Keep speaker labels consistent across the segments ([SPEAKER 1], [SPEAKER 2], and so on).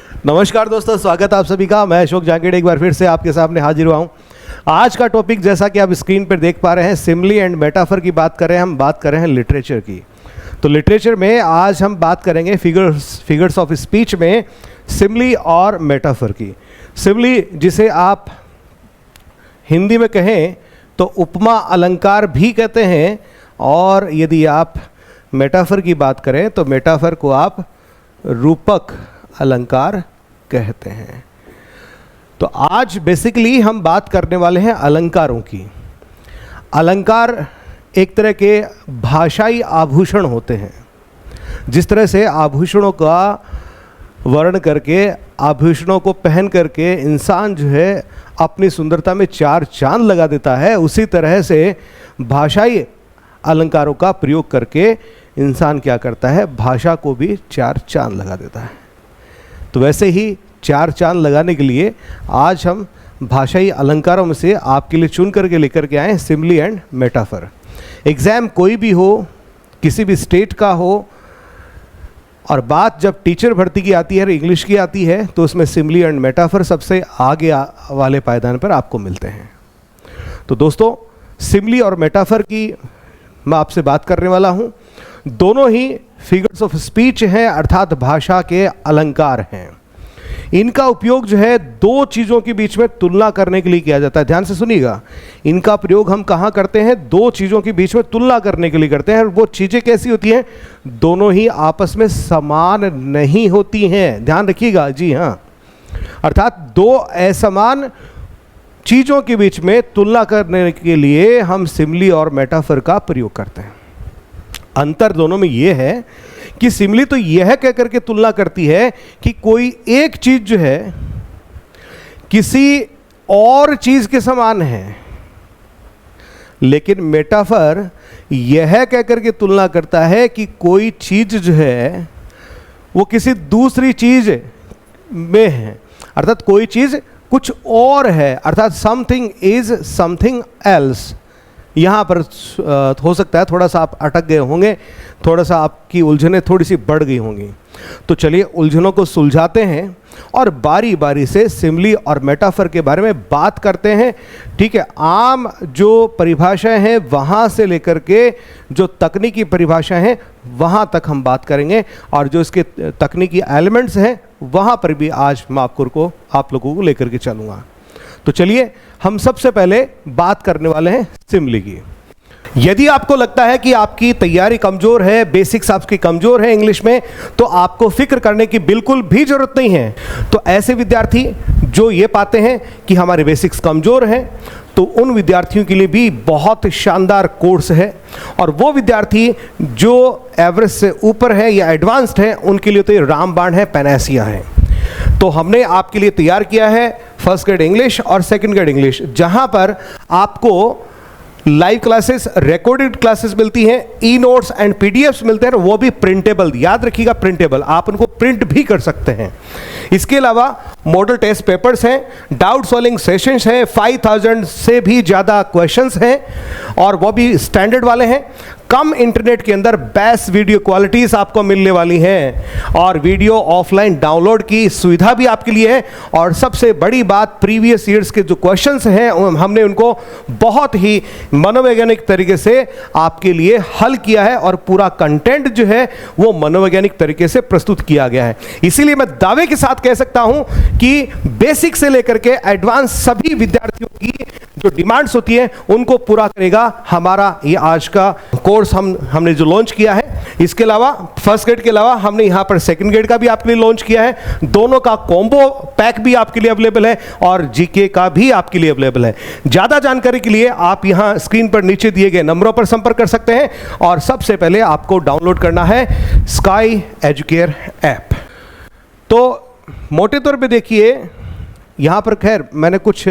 [SPEAKER 1] नमस्कार दोस्तों, स्वागत है आप सभी का। मैं अशोक जांगीड़ एक बार फिर से आपके सामने हाजिर हुआ हूँ। आज का टॉपिक जैसा कि आप स्क्रीन पर देख पा रहे हैं, सिमिली एंड मेटाफर की बात कर रहे हैं। हम बात कर रहे हैं लिटरेचर की। तो लिटरेचर में आज हम बात करेंगे फिगर्स ऑफ स्पीच में सिमिली और मेटाफर की। सिमिली जिसे आप हिंदी में कहें तो उपमा अलंकार भी कहते हैं, और यदि आप मेटाफर की बात करें तो मेटाफर को आप रूपक अलंकार कहते हैं। तो आज बेसिकली हम बात करने वाले हैं अलंकारों की। अलंकार एक तरह के भाषाई आभूषण होते हैं। जिस तरह से आभूषणों का वर्ण करके, आभूषणों को पहन करके इंसान जो है अपनी सुंदरता में चार चांद लगा देता है, उसी तरह से भाषाई अलंकारों का प्रयोग करके इंसान क्या करता है, भाषा को भी चार चांद लगा देता है। तो वैसे ही चार चांद लगाने के लिए आज हम भाषाई अलंकारों में से आपके लिए चुन करके लेकर के आए सिमिली एंड मेटाफर। एग्ज़ाम कोई भी हो, किसी भी स्टेट का हो, और बात जब टीचर भर्ती की आती है, इंग्लिश की आती है, तो उसमें सिमिली एंड मेटाफर सबसे आगे वाले पायदान पर आपको मिलते हैं। तो दोस्तों, सिमिली और मेटाफर की मैं आपसे बात करने वाला हूँ। दोनों ही फिगर्स ऑफ स्पीच हैं, अर्थात भाषा के अलंकार हैं। इनका उपयोग जो है दो चीज़ों के बीच में तुलना करने के लिए किया जाता है। ध्यान से सुनिएगा, इनका प्रयोग हम कहाँ करते हैं? दो चीज़ों के बीच में तुलना करने के लिए करते हैं। और वो चीज़ें कैसी होती हैं? दोनों ही आपस में समान नहीं होती हैं। ध्यान रखिएगा, जी हाँ। अर्थात दो असमान चीज़ों के बीच में तुलना करने के लिए हम सिमिली और मेटाफर का प्रयोग करते हैं। अंतर दोनों में यह है कि सिमिली तो यह कह करके तुलना करती है कि कोई एक चीज जो है किसी और चीज के समान है, लेकिन मेटाफर यह कह करके तुलना करता है कि कोई चीज जो है वो किसी दूसरी चीज में है, अर्थात कोई चीज कुछ और है, अर्थात समथिंग इज समथिंग एल्स। यहाँ पर हो सकता है थोड़ा सा आप अटक गए होंगे, थोड़ा सा आपकी उलझनें थोड़ी सी बढ़ गई होंगी। तो चलिए उलझनों को सुलझाते हैं और बारी बारी से सिमिली और मेटाफर के बारे में बात करते हैं। ठीक है, आम जो परिभाषाएं हैं वहाँ से लेकर के जो तकनीकी परिभाषाएं हैं वहाँ तक हम बात करेंगे, और जो इसके तकनीकी एलिमेंट्स हैं वहाँ पर भी आज मैं आप लोगों को लेकर के चलूँगा। तो चलिए हम सबसे पहले बात करने वाले हैं सिमिली की। यदि आपको लगता है कि आपकी तैयारी कमजोर है, बेसिक्स आपकी कमजोर है इंग्लिश में, तो आपको फिक्र करने की बिल्कुल भी जरूरत नहीं है। तो ऐसे विद्यार्थी जो ये पाते हैं कि हमारे बेसिक्स कमजोर हैं, तो उन विद्यार्थियों के लिए भी बहुत शानदार कोर्स है। और वो विद्यार्थी जो एवरेज से ऊपर है या एडवांस्ड है, उनके लिए तो ये रामबाण है, पैनासिया है। तो हमने आपके लिए तैयार किया है फर्स्ट ग्रेड इंग्लिश और सेकंड ग्रेड इंग्लिश, जहां पर आपको लाइव क्लासेस, रिकॉर्डेड क्लासेस मिलती हैं, ई नोट्स एंड पीडीएफ्स मिलते हैं, वो भी प्रिंटेबल। याद रखिएगा, प्रिंटेबल, आप उनको प्रिंट भी कर सकते हैं। इसके अलावा मॉडल टेस्ट पेपर्स हैं, डाउट सॉल्विंग सेशंस हैं, 5000 से भी ज़्यादा क्वेश्चंस हैं, और वो भी स्टैंडर्ड वाले हैं। कम इंटरनेट के अंदर बेस्ट वीडियो क्वालिटीज़ आपको मिलने वाली हैं, और वीडियो ऑफलाइन डाउनलोड की सुविधा भी आपके लिए है। और सबसे बड़ी बात, प्रीवियस ईयर्स के जो क्वेश्चंस हैं हमने उनको बहुत ही मनोवैज्ञानिक तरीके से आपके लिए हल किया है, और पूरा कंटेंट जो है वो मनोवैज्ञानिक तरीके से प्रस्तुत किया गया है। इसीलिए मैं दावे के साथ कह सकता हूं कि बेसिक से लेकर के एडवांस सभी विद्यार्थियों की जो डिमांड्स होती है उनको पूरा करेगा हमारा ये आज का कोर्स हमने जो लॉन्च किया है। इसके अलावा फर्स्ट ग्रेड के अलावा हमने यहाँ पर सेकंड ग्रेड का भी आपके लिए लॉन्च किया है। दोनों का कॉम्बो पैक भी आपके लिए अवेलेबल है, और जीके का भी आपके लिए अवेलेबल है। ज़्यादा जानकारी के लिए आप यहाँ स्क्रीन पर नीचे दिए गए नंबरों पर संपर्क कर सकते हैं, और सबसे पहले आपको डाउनलोड करना है स्काई एजुकेयर ऐप। तो मोटे तौर पे देखिए, यहाँ पर खैर मैंने कुछ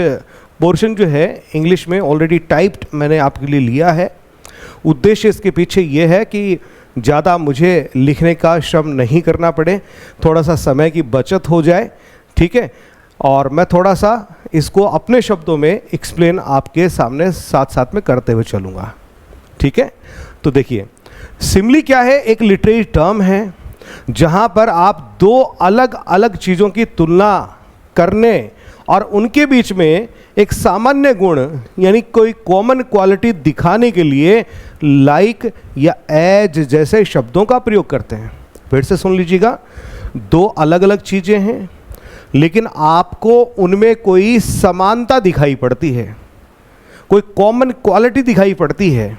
[SPEAKER 1] पोर्शन जो है इंग्लिश में ऑलरेडी टाइप्ड मैंने आपके लिए लिया है। उद्देश्य इसके पीछे ये है कि ज़्यादा मुझे लिखने का श्रम नहीं करना पड़े, थोड़ा सा समय की बचत हो जाए। ठीक है, और मैं थोड़ा सा इसको अपने शब्दों में एक्सप्लेन आपके सामने साथ साथ में करते हुए चलूँगा। ठीक है, तो देखिए सिमिली क्या है, एक लिटरेरी टर्म है जहां पर आप दो अलग अलग चीज़ों की तुलना करने और उनके बीच में एक सामान्य गुण यानी कोई कॉमन क्वालिटी दिखाने के लिए लाइक या एज जैसे शब्दों का प्रयोग करते हैं। फिर से सुन लीजिएगा, दो अलग अलग चीज़ें हैं लेकिन आपको उनमें कोई समानता दिखाई पड़ती है, कोई कॉमन क्वालिटी दिखाई पड़ती है,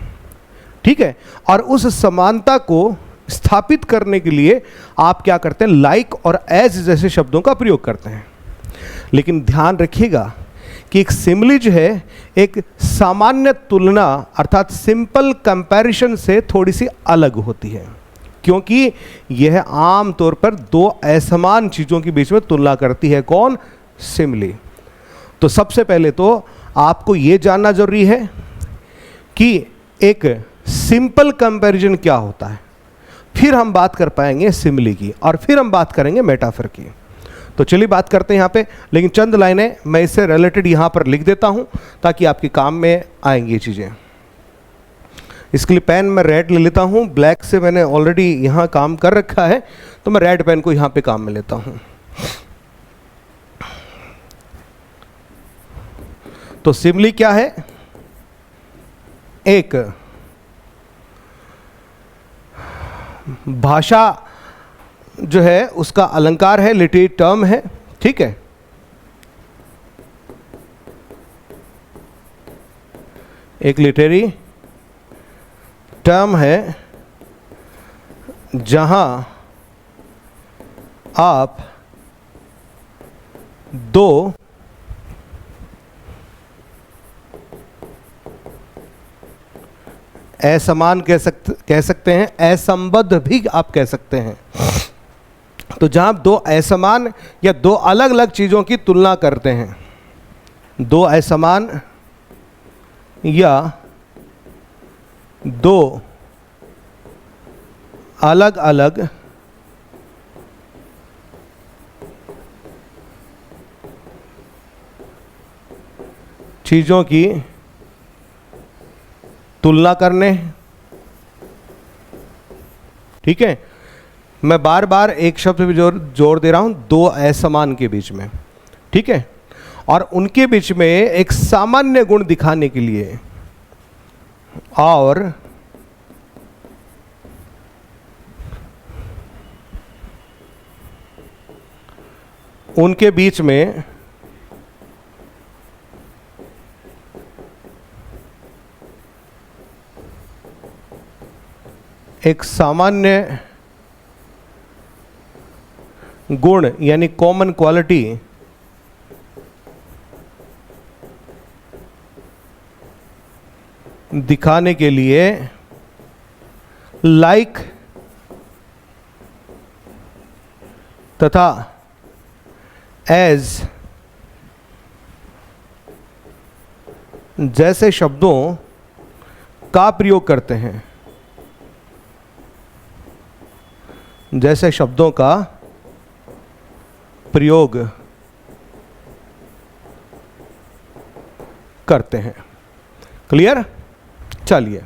[SPEAKER 1] ठीक है। और उस समानता को स्थापित करने के लिए आप क्या करते हैं, लाइक और एज जैसे शब्दों का प्रयोग करते हैं। लेकिन ध्यान रखिएगा कि एक सिमिली जो है एक सामान्य तुलना अर्थात सिंपल कंपैरिजन से थोड़ी सी अलग होती है, क्योंकि यह आम तौर पर दो असमान चीज़ों के बीच में तुलना करती है। कौन? सिमिली। तो सबसे पहले तो आपको यह जानना जरूरी है कि एक सिंपल कंपैरिजन क्या होता है, फिर हम बात कर पाएंगे सिमिली की और फिर हम बात करेंगे मेटाफर की। तो चलिए बात करते हैं यहाँ पे, लेकिन चंद लाइनें मैं इससे रिलेटेड यहाँ पर लिख देता हूँ ताकि आपके काम में आएंगी ये चीज़ें। इसके लिए पेन मैं रेड ले लेता हूँ, ब्लैक से मैंने ऑलरेडी यहाँ काम कर रखा है तो मैं रेड पेन को यहाँ पे काम में लेता हूँ। तो सिमिली क्या है? एक भाषा जो है उसका अलंकार है, लिटरेरी टर्म है, ठीक है। एक लिटरेरी टर्म है जहां आप दो असमान कह सकते हैं, असंबद्ध भी आप कह सकते हैं। तो जहां आप दो असमान या दो अलग अलग चीज़ों की तुलना करते हैं, दो असमान या दो अलग अलग चीज़ों की तुलना करने, ठीक है। मैं बार बार एक शब्द भी जोर दे रहा हूं, दो असमान के बीच में, ठीक है, और उनके बीच में एक सामान्य गुण दिखाने के लिए और उनके बीच में एक सामान्य गुण यानी कॉमन क्वालिटी दिखाने के लिए लाइक तथा एज जैसे शब्दों का प्रयोग करते हैं, जैसे शब्दों का प्रयोग करते हैं। क्लियर? चलिए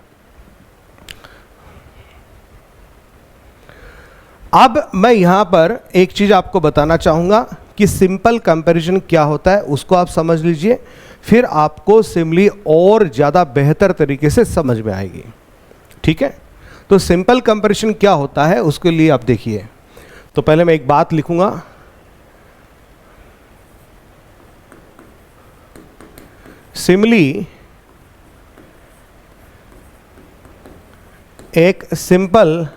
[SPEAKER 1] अब मैं यहां पर एक चीज आपको बताना चाहूंगा कि सिंपल कंपैरिजन क्या होता है, उसको आप समझ लीजिए, फिर आपको सिमिली और ज्यादा बेहतर तरीके से समझ में आएगी, ठीक है। तो सिंपल कंपैरिजन क्या होता है उसके लिए आप देखिए। तो पहले मैं एक बात लिखूंगा, सिमिली एक सिंपल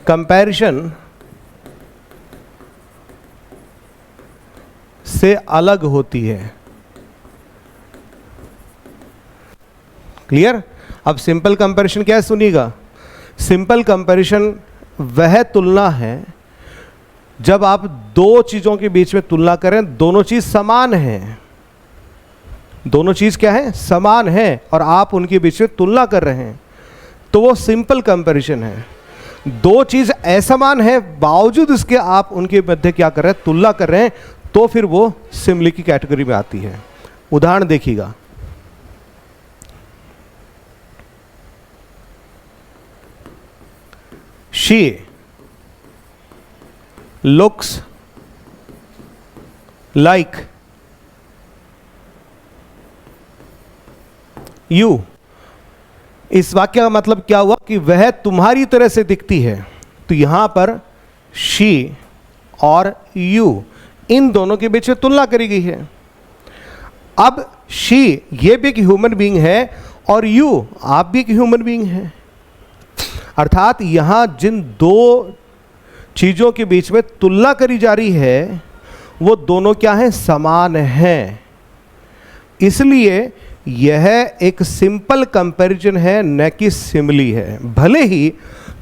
[SPEAKER 1] कंपैरिजन से अलग होती है। क्लियर? अब सिंपल कंपैरिजन क्या है सुनिएगा। सिंपल कंपैरिजन वह तुलना है जब आप दो चीजों के बीच में तुलना करें, दोनों चीज समान हैं, दोनों चीज क्या है? समान है, और आप उनके बीच में तुलना कर रहे हैं, तो वो सिंपल कंपैरिजन है। दो चीज असमान है, बावजूद इसके आप उनके मध्य क्या कर रहे हैं? तुलना कर रहे हैं, तो फिर वो सिमिली की कैटेगरी में आती है। उदाहरण देखिएगा, शी लुक्स लाइक यू। इस वाक्य का मतलब क्या हुआ कि वह तुम्हारी तरह से दिखती है। तो यहां पर शी और यू इन दोनों के बीच में तुलना करी गई है। अब शी ये भी एक ह्यूमन बीइंग है और यू आप भी एक ह्यूमन बीइंग है। अर्थात यहां जिन दो चीजों के बीच में तुलना करी जा रही है वो दोनों क्या हैं, समान हैं। इसलिए यह एक सिंपल कंपैरिजन है, न कि सिमिली है। भले ही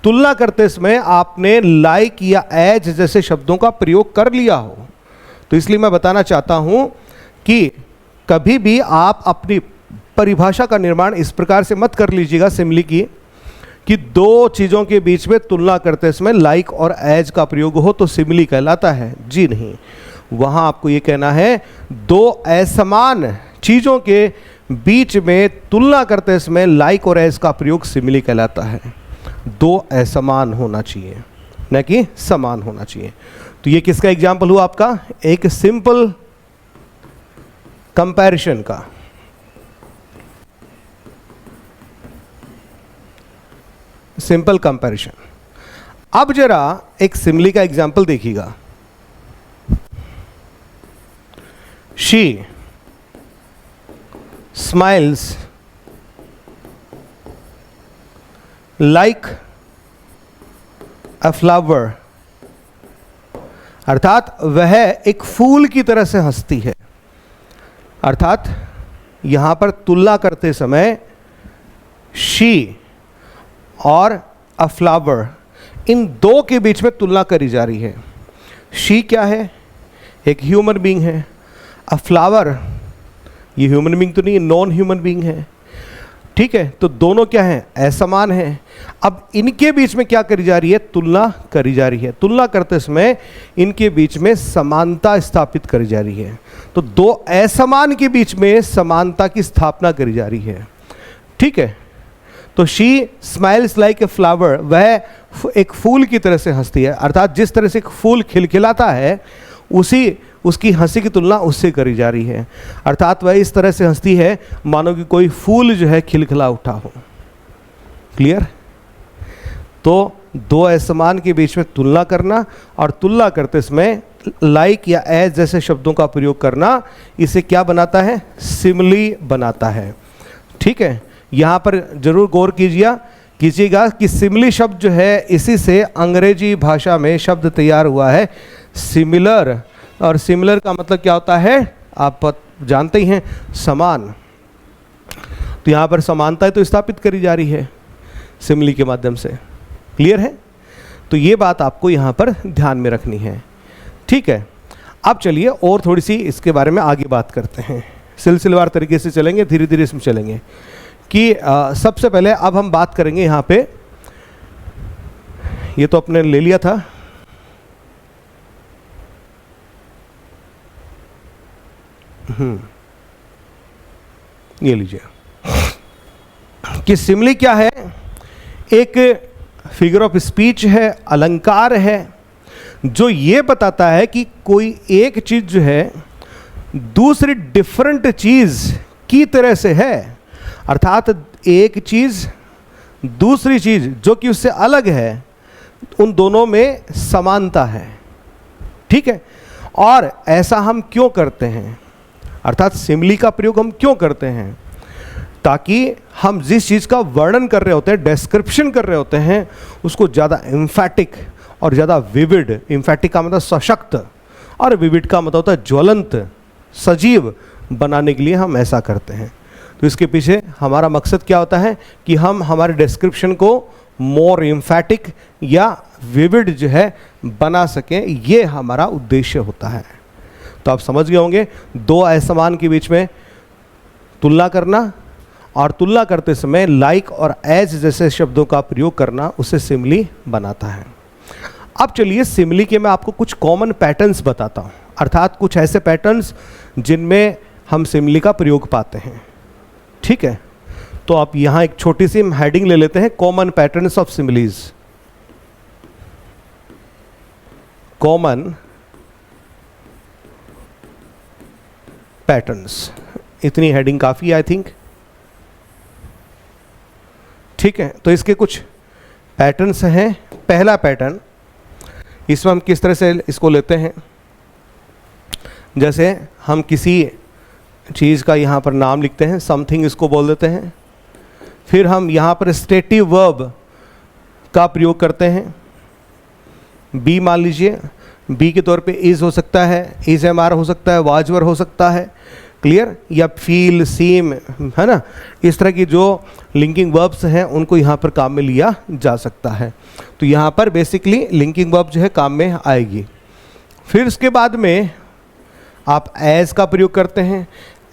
[SPEAKER 1] तुलना करते समय आपने लाइक या एज जैसे शब्दों का प्रयोग कर लिया हो, तो इसलिए मैं बताना चाहता हूं कि कभी भी आप अपनी परिभाषा का निर्माण इस प्रकार से मत कर लीजिएगा सिमिली की, कि दो चीज़ों के बीच में तुलना करते समय लाइक और एज का प्रयोग हो तो सिमिली कहलाता है। जी नहीं, वहाँ आपको ये कहना है दो असमान चीज़ों के बीच में तुलना करते समय लाइक और एज का प्रयोग सिमिली कहलाता है। दो असमान होना चाहिए, न कि समान होना चाहिए। तो ये किसका एग्जाम्पल हुआ आपका, एक सिंपल कंपैरिजन का। Simple comparison. अब जरा एक सिमिली का एग्जाम्पल देखिएगा। She smiles like a flower. अर्थात वह एक फूल की तरह से हंसती है। अर्थात यहां पर तुलना करते समय शी और अ फ्लावर इन दो के बीच में तुलना करी जा रही है। शी क्या है, एक ह्यूमन बीइंग है। अ फ्लावर ये ह्यूमन बीइंग तो नहीं, नॉन ह्यूमन बीइंग है। ठीक है, तो दोनों क्या हैं, असमान हैं। अब इनके बीच में क्या करी जा रही है, तुलना करी जा रही है। तुलना करते समय इनके बीच में समानता स्थापित करी जा रही है। तो दो असमान के बीच में समानता की स्थापना करी जा रही है। ठीक है, तो she smiles like a flower, वह एक फूल की तरह से हंसती है। अर्थात जिस तरह से एक फूल खिलखिलाता है उसकी हंसी की तुलना उससे करी जा रही है। अर्थात वह इस तरह से हंसती है मानो कि कोई फूल जो है खिलखिला उठा हो। क्लियर? तो दो असमान के बीच में तुलना करना और तुलना करते समय लाइक या एज जैसे शब्दों का प्रयोग करना, इसे क्या बनाता है, सिमिली बनाता है। ठीक है, यहाँ पर जरूर गौर कीजिएगा कि सिमिली शब्द जो है इसी से अंग्रेजी भाषा में शब्द तैयार हुआ है सिमिलर। और सिमिलर का मतलब क्या होता है, आप जानते ही हैं, समान। तो यहाँ पर समानता तो स्थापित करी जा रही है सिमिली के माध्यम से। क्लियर है? तो ये बात आपको यहाँ पर ध्यान में रखनी है। ठीक है, अब चलिए और थोड़ी सी इसके बारे में आगे बात करते हैं। सिलसिलेवार तरीके से चलेंगे, धीरे धीरे इसमें चलेंगे कि सबसे पहले अब हम बात करेंगे यहाँ पे, ये तो अपने ले लिया था, ये लीजिए कि सिमिली क्या है, एक फिगर ऑफ स्पीच है, अलंकार है, जो ये बताता है कि कोई एक चीज जो है दूसरी डिफरेंट चीज की तरह से है। अर्थात एक चीज दूसरी चीज जो कि उससे अलग है, उन दोनों में समानता है। ठीक है, और ऐसा हम क्यों करते हैं, अर्थात सिमिली का प्रयोग हम क्यों करते हैं, ताकि हम जिस चीज़ का वर्णन कर रहे होते हैं, डिस्क्रिप्शन कर रहे होते हैं, उसको ज़्यादा एम्फैटिक और ज़्यादा विविड, एम्फैटिक का मतलब सशक्त और विविड का मतलब होता है ज्वलंत, सजीव बनाने के लिए हम ऐसा करते हैं। तो इसके पीछे हमारा मकसद क्या होता है कि हम हमारे डिस्क्रिप्शन को मोर एम्फैटिक या विविड जो है बना सकें, ये हमारा उद्देश्य होता है। तो आप समझ गए होंगे, दो असमान के बीच में तुलना करना और तुलना करते समय लाइक और एज जैसे शब्दों का प्रयोग करना उसे सिमिली बनाता है। अब चलिए सिमिली के मैं आपको कुछ कॉमन पैटर्न्स बताता हूँ, अर्थात कुछ ऐसे पैटर्न्स जिनमें हम सिमिली का प्रयोग पाते हैं। ठीक है, तो आप यहाँ एक छोटी सी हेडिंग ले लेते हैं, common patterns of similes. Common patterns. इतनी हेडिंग काफ़ी है आई थिंक, ठीक है। तो इसके कुछ पैटर्न्स हैं। पहला पैटर्न, इसमें हम किस तरह से इसको लेते हैं, जैसे हम किसी चीज़ का यहाँ पर नाम लिखते हैं, समथिंग इसको बोल देते हैं, फिर हम यहाँ पर स्टेटिव वर्ब का प्रयोग करते हैं। बी मान लीजिए, बी के तौर पे इज़ हो सकता है, इज़ एम आर हो सकता है, वाज वर हो सकता है, क्लियर, या फील, सीम, है ना। इस तरह की जो लिंकिंग वर्ब्स हैं उनको यहाँ पर काम में लिया जा सकता है। तो यहाँ पर बेसिकली लिंकिंग वर्ब जो है काम में आएगी। फिर उसके बाद में आप एज का प्रयोग करते हैं।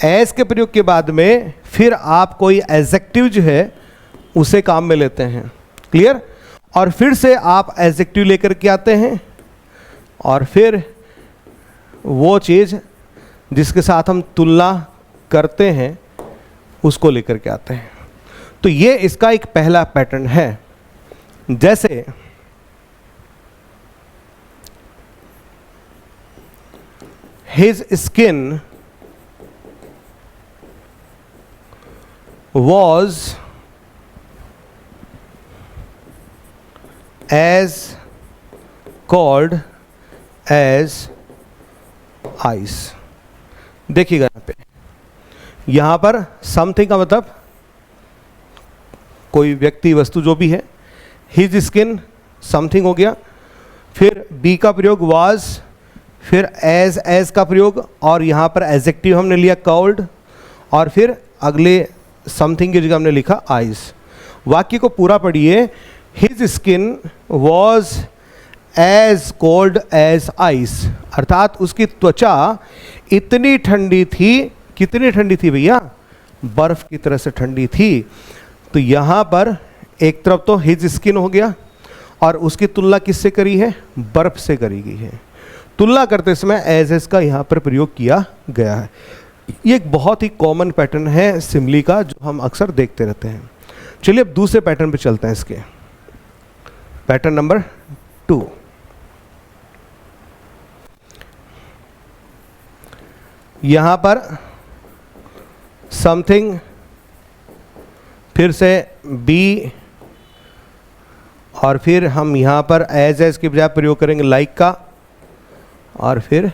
[SPEAKER 1] एज के प्रयोग के बाद में फिर आप कोई एडजेक्टिव जो है उसे काम में लेते हैं, क्लियर। और फिर से आप एडजेक्टिव लेकर के आते हैं और फिर वो चीज़ जिसके साथ हम तुलना करते हैं उसको लेकर के आते हैं। तो ये इसका एक पहला पैटर्न है। जैसे his skin was as cold as ice। देखिएगा यहाँ पे, यहाँ पर समथिंग का मतलब कोई व्यक्ति, वस्तु, जो भी है। हिज स्किन समथिंग हो गया, फिर बी का प्रयोग वाज, फिर एज का प्रयोग, और यहाँ पर एडजेक्टिव हमने लिया कोल्ड, और फिर अगले समथिंग की जगह हमने लिखा आइस। वाक्य को पूरा पढ़िए। His skin was as cold as ice, अर्थात उसकी त्वचा इतनी ठंडी थी, कितनी ठंडी थी भैया, बर्फ की तरह से ठंडी थी। तो यहाँ पर एक तरफ तो हिज स्किन हो गया और उसकी तुलना किससे करी है, बर्फ से करी गई है। तुलना करते समय एज का यहाँ पर प्रयोग किया गया है। ये एक बहुत ही कॉमन पैटर्न है सिमली का, जो हम अक्सर देखते रहते हैं। चलिए अब दूसरे पैटर्न पे चलते हैं। इसके पैटर्न नंबर 2, यहाँ पर समथिंग, फिर से बी, और फिर हम यहाँ पर एज के बजाय प्रयोग करेंगे लाइक का, और फिर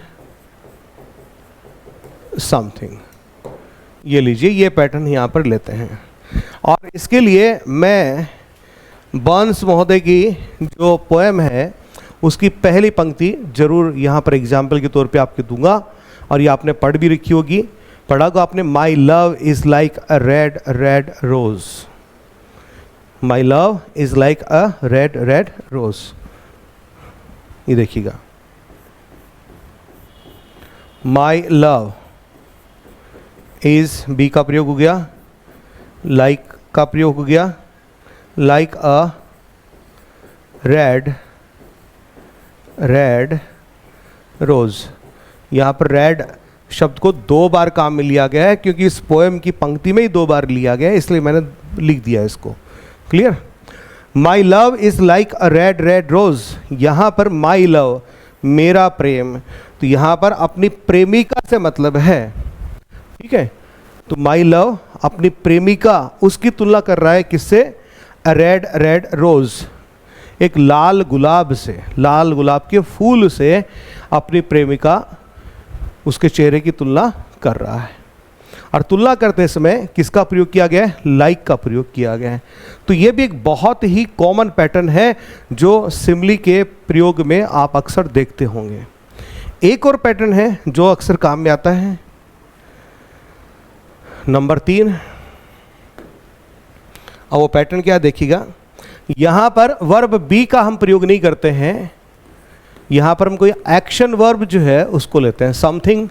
[SPEAKER 1] समथिंग। ये लीजिए, ये पैटर्न यहाँ पर लेते हैं। और इसके लिए मैं बर्न्स महोदय की जो पोएम है उसकी पहली पंक्ति जरूर यहाँ पर एग्जाम्पल के तौर पे आपके दूंगा, और ये आपने पढ़ भी रखी होगी, पढ़ा को आपने। My love is like a red red rose, my love is like a red red rose. ये देखिएगा, माई लव इज़, बी का प्रयोग हो गया, लाइक का प्रयोग हो गया, like a red red rose. यहाँ पर रेड शब्द को 2 बार काम में लिया गया है, क्योंकि इस पोएम की पंक्ति में ही 2 बार लिया गया है, इसलिए मैंने लिख दिया इसको, clear. My love is like a red red rose, यहाँ पर माई लव, मेरा प्रेम, तो यहाँ पर अपनी प्रेमिका से मतलब है, ठीक है। तो माई लव अपनी प्रेमिका, उसकी तुलना कर रहा है किससे, रेड रेड रोज, एक लाल गुलाब से, लाल गुलाब के फूल से अपनी प्रेमिका, उसके चेहरे की तुलना कर रहा है। और तुलना करते समय किसका प्रयोग किया गया है, लाइक का प्रयोग किया गया है। तो ये भी एक बहुत ही कॉमन पैटर्न है जो सिमली के प्रयोग में आप अक्सर देखते होंगे। एक और पैटर्न है जो अक्सर काम में आता है, नंबर 3। और वो पैटर्न क्या देखिएगा, यहाँ पर वर्ब बी का हम प्रयोग नहीं करते हैं, यहाँ पर हम कोई एक्शन वर्ब जो है उसको लेते हैं, समथिंग,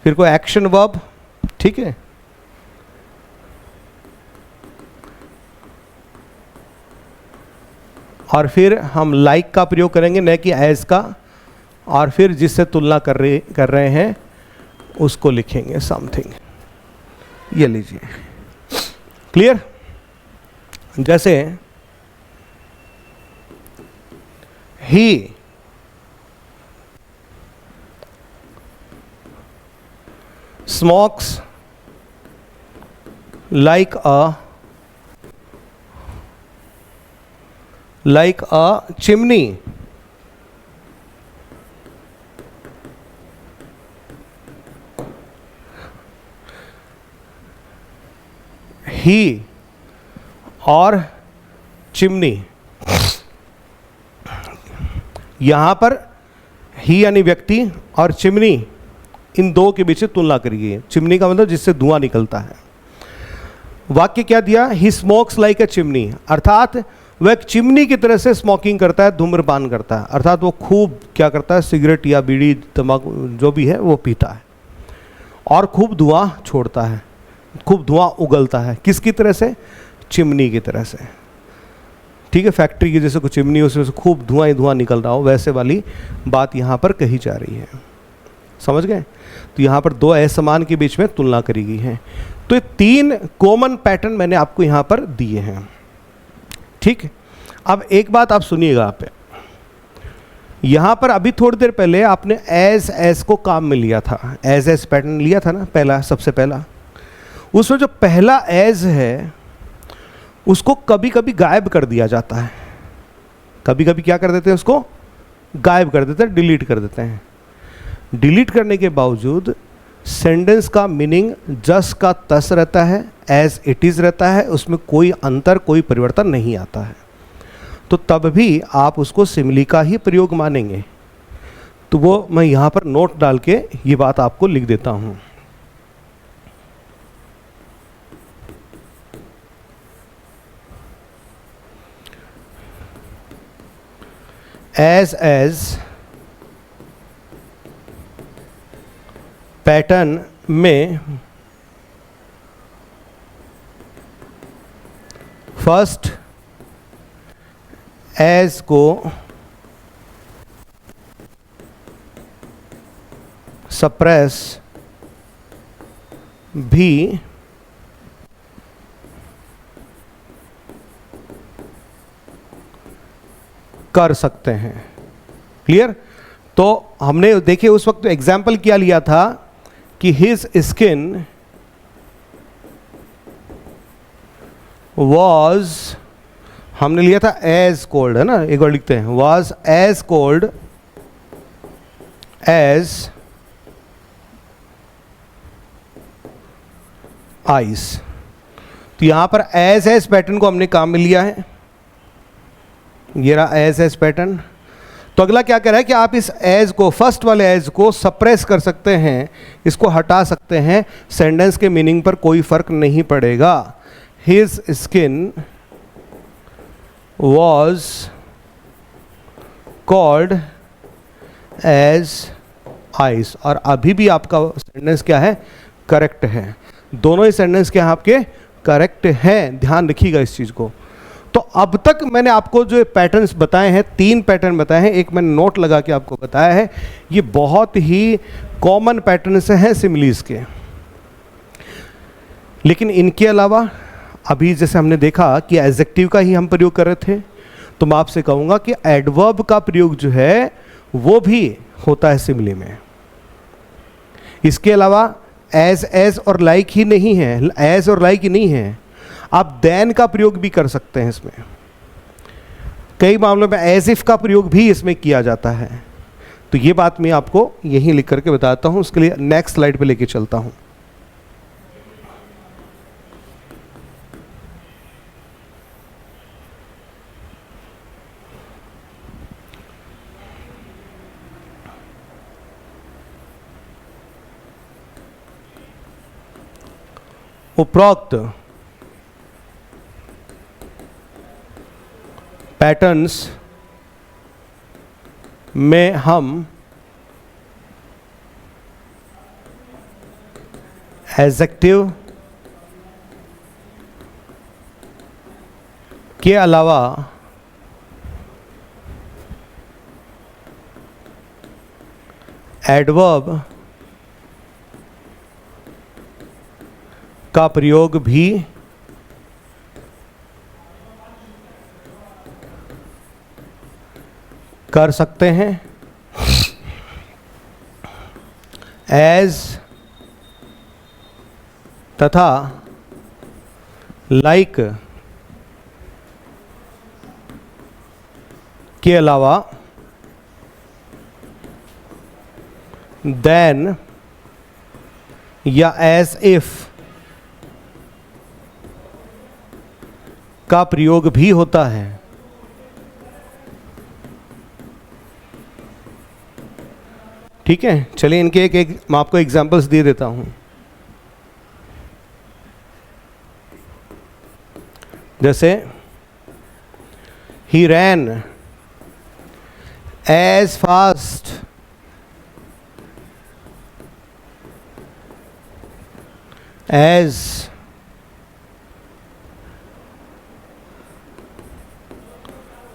[SPEAKER 1] फिर कोई एक्शन वर्ब, ठीक है। और फिर हम लाइक का प्रयोग करेंगे, न कि एज का, और फिर जिससे तुलना कर रहे हैं उसको लिखेंगे समथिंग। ये लीजिए, क्लियर। जैसे ही smokes like a chimney. He और चिमनी, यहां पर ही यानी व्यक्ति और चिमनी, इन दो के बीच तुलना करी गई है। चिमनी का मतलब जिससे धुआं निकलता है। वाक्य क्या दिया? ही स्मोक्स लाइक ए चिमनी, अर्थात वह एक चिमनी की तरह से स्मोकिंग करता है, धूम्रपान करता है, अर्थात वो खूब क्या करता है, सिगरेट या बीड़ी तंबाकू जो भी है वो पीता है और खूब धुआं छोड़ता है, खूब धुआं उगलता है। किसकी तरह से? चिमनी की तरह से। ठीक है, फैक्ट्री की जैसे कोई चिमनी, उसमें से खूब धुआं ही धुआं निकल रहा हो, वैसे वाली बात यहाँ पर कही जा रही है। समझ गए? तो यहाँ पर दो असमान के बीच में तुलना करी गई है। तो ये तीन कॉमन पैटर्न मैंने आपको यहाँ पर दिए हैं। ठीक, अब एक बात आप सुनिएगा। आप यहाँ पर अभी थोड़ी देर पहले आपने एज को काम में लिया था, एज पैटर्न लिया था ना, पहला, सबसे पहला। उसमें जो पहला एज है उसको कभी कभी गायब कर दिया जाता है। कभी कभी क्या कर देते हैं? उसको गायब कर देते हैं, डिलीट कर देते हैं। डिलीट करने के बावजूद सेंटेंस का मीनिंग जस का तस रहता है, एज इट इज रहता है, उसमें कोई अंतर, कोई परिवर्तन नहीं आता है। तो तब भी आप उसको सिमिली का ही प्रयोग मानेंगे। तो वो मैं यहाँ पर नोट डाल के ये बात आपको लिख देता हूँ। एज पैटर्न में फर्स्ट एज को सप्रेस भी कर सकते हैं। क्लियर? तो हमने देखिए उस वक्त एग्जाम्पल क्या लिया था कि हिज स्किन वॉज, हमने लिया था एज कोल्ड, है ना, एक बार लिखते हैं, was as cold as ice. तो यहां पर एज पैटर्न को हमने काम में लिया है। ये रहा एज पैटर्न। तो अगला क्या कह रहा है कि आप इस एज को, फर्स्ट वाले एज को सप्रेस कर सकते हैं, इसको हटा सकते हैं, सेंटेंस के मीनिंग पर कोई फर्क नहीं पड़ेगा। His skin was cold as ice, और अभी भी आपका सेंटेंस क्या है? करेक्ट है। दोनों ही सेंटेंस क्या है आपके? करेक्ट हैं। ध्यान रखिएगा इस चीज को। तो अब तक मैंने आपको जो पैटर्न्स बताए हैं, तीन पैटर्न बताए हैं, एक मैंने नोट लगा के आपको बताया है, ये बहुत ही कॉमन पैटर्न्स हैं सिमिलीज के। लेकिन इनके अलावा अभी जैसे हमने देखा कि एडजेक्टिव का ही हम प्रयोग कर रहे थे, तो मैं आपसे कहूँगा कि एडवर्ब का प्रयोग जो है वो भी होता है सिमिली में। इसके अलावा एज और लाइक ही नहीं है, एज और लाइक ही नहीं है, आप देन का प्रयोग भी कर सकते हैं इसमें। कई मामलों में एज इफ का प्रयोग भी इसमें किया जाता है। तो ये बात मैं आपको यहीं लिख करके बताता हूं। उसके लिए नेक्स्ट स्लाइड पे लेके चलता हूं। उपरोक्त पैटर्न्स में हम एडजेक्टिव के अलावा एडवर्ब का प्रयोग भी कर सकते हैं। एज तथा लाइक के अलावा देन या एज इफ का प्रयोग भी होता है। ठीक है, चलिए इनके एक एक मैं आपको एग्जांपल्स दे देता हूं। जैसे ही ran as fast as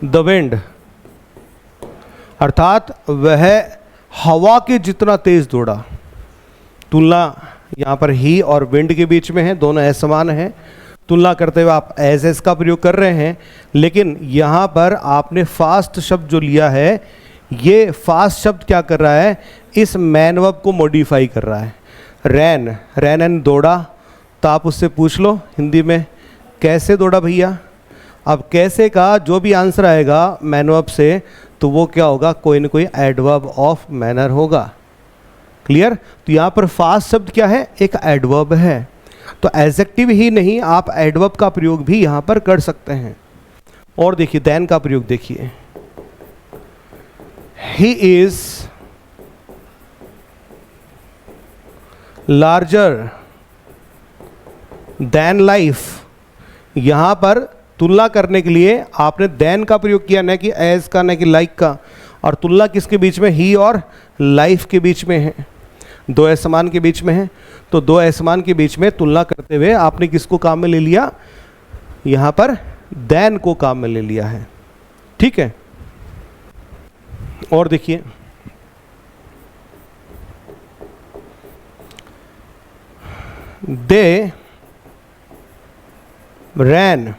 [SPEAKER 1] the wind, अर्थात वह हवा के जितना तेज दौड़ा। तुलना यहां पर ही और विंड के बीच में है, दोनों असमान हैं। तुलना करते हुए आप एज का प्रयोग कर रहे हैं, लेकिन यहां पर आपने फास्ट शब्द जो लिया है, ये फास्ट शब्द क्या कर रहा है, इस मैन वर्ब को मॉडिफाई कर रहा है। रैन, रैन एंड दौड़ा, तो आप उससे पूछ लो हिंदी में कैसे दौड़ा भैया। अब कैसे का जो भी आंसर आएगा मैन वर्ब से, तो वो क्या होगा, कोई ना कोई एडवर्ब ऑफ मैनर होगा। क्लियर। तो यहाँ पर फास्ट शब्द क्या है, एक एडवर्ब है। तो एडजेक्टिव ही नहीं, आप एडवर्ब का प्रयोग भी यहाँ पर कर सकते हैं। और देखिए देन का प्रयोग देखिए, he is larger than life. यहां पर तुलना करने के लिए आपने देन का प्रयोग किया, न कि एज का, न कि लाइक का। और तुलना किसके बीच में, ही और लाइफ के बीच में है, दो असमान के बीच में है। तो दो असमान के बीच में तुलना करते हुए आपने किसको काम में ले लिया, यहां पर देन को काम में ले लिया है। ठीक है। और देखिए दे रैन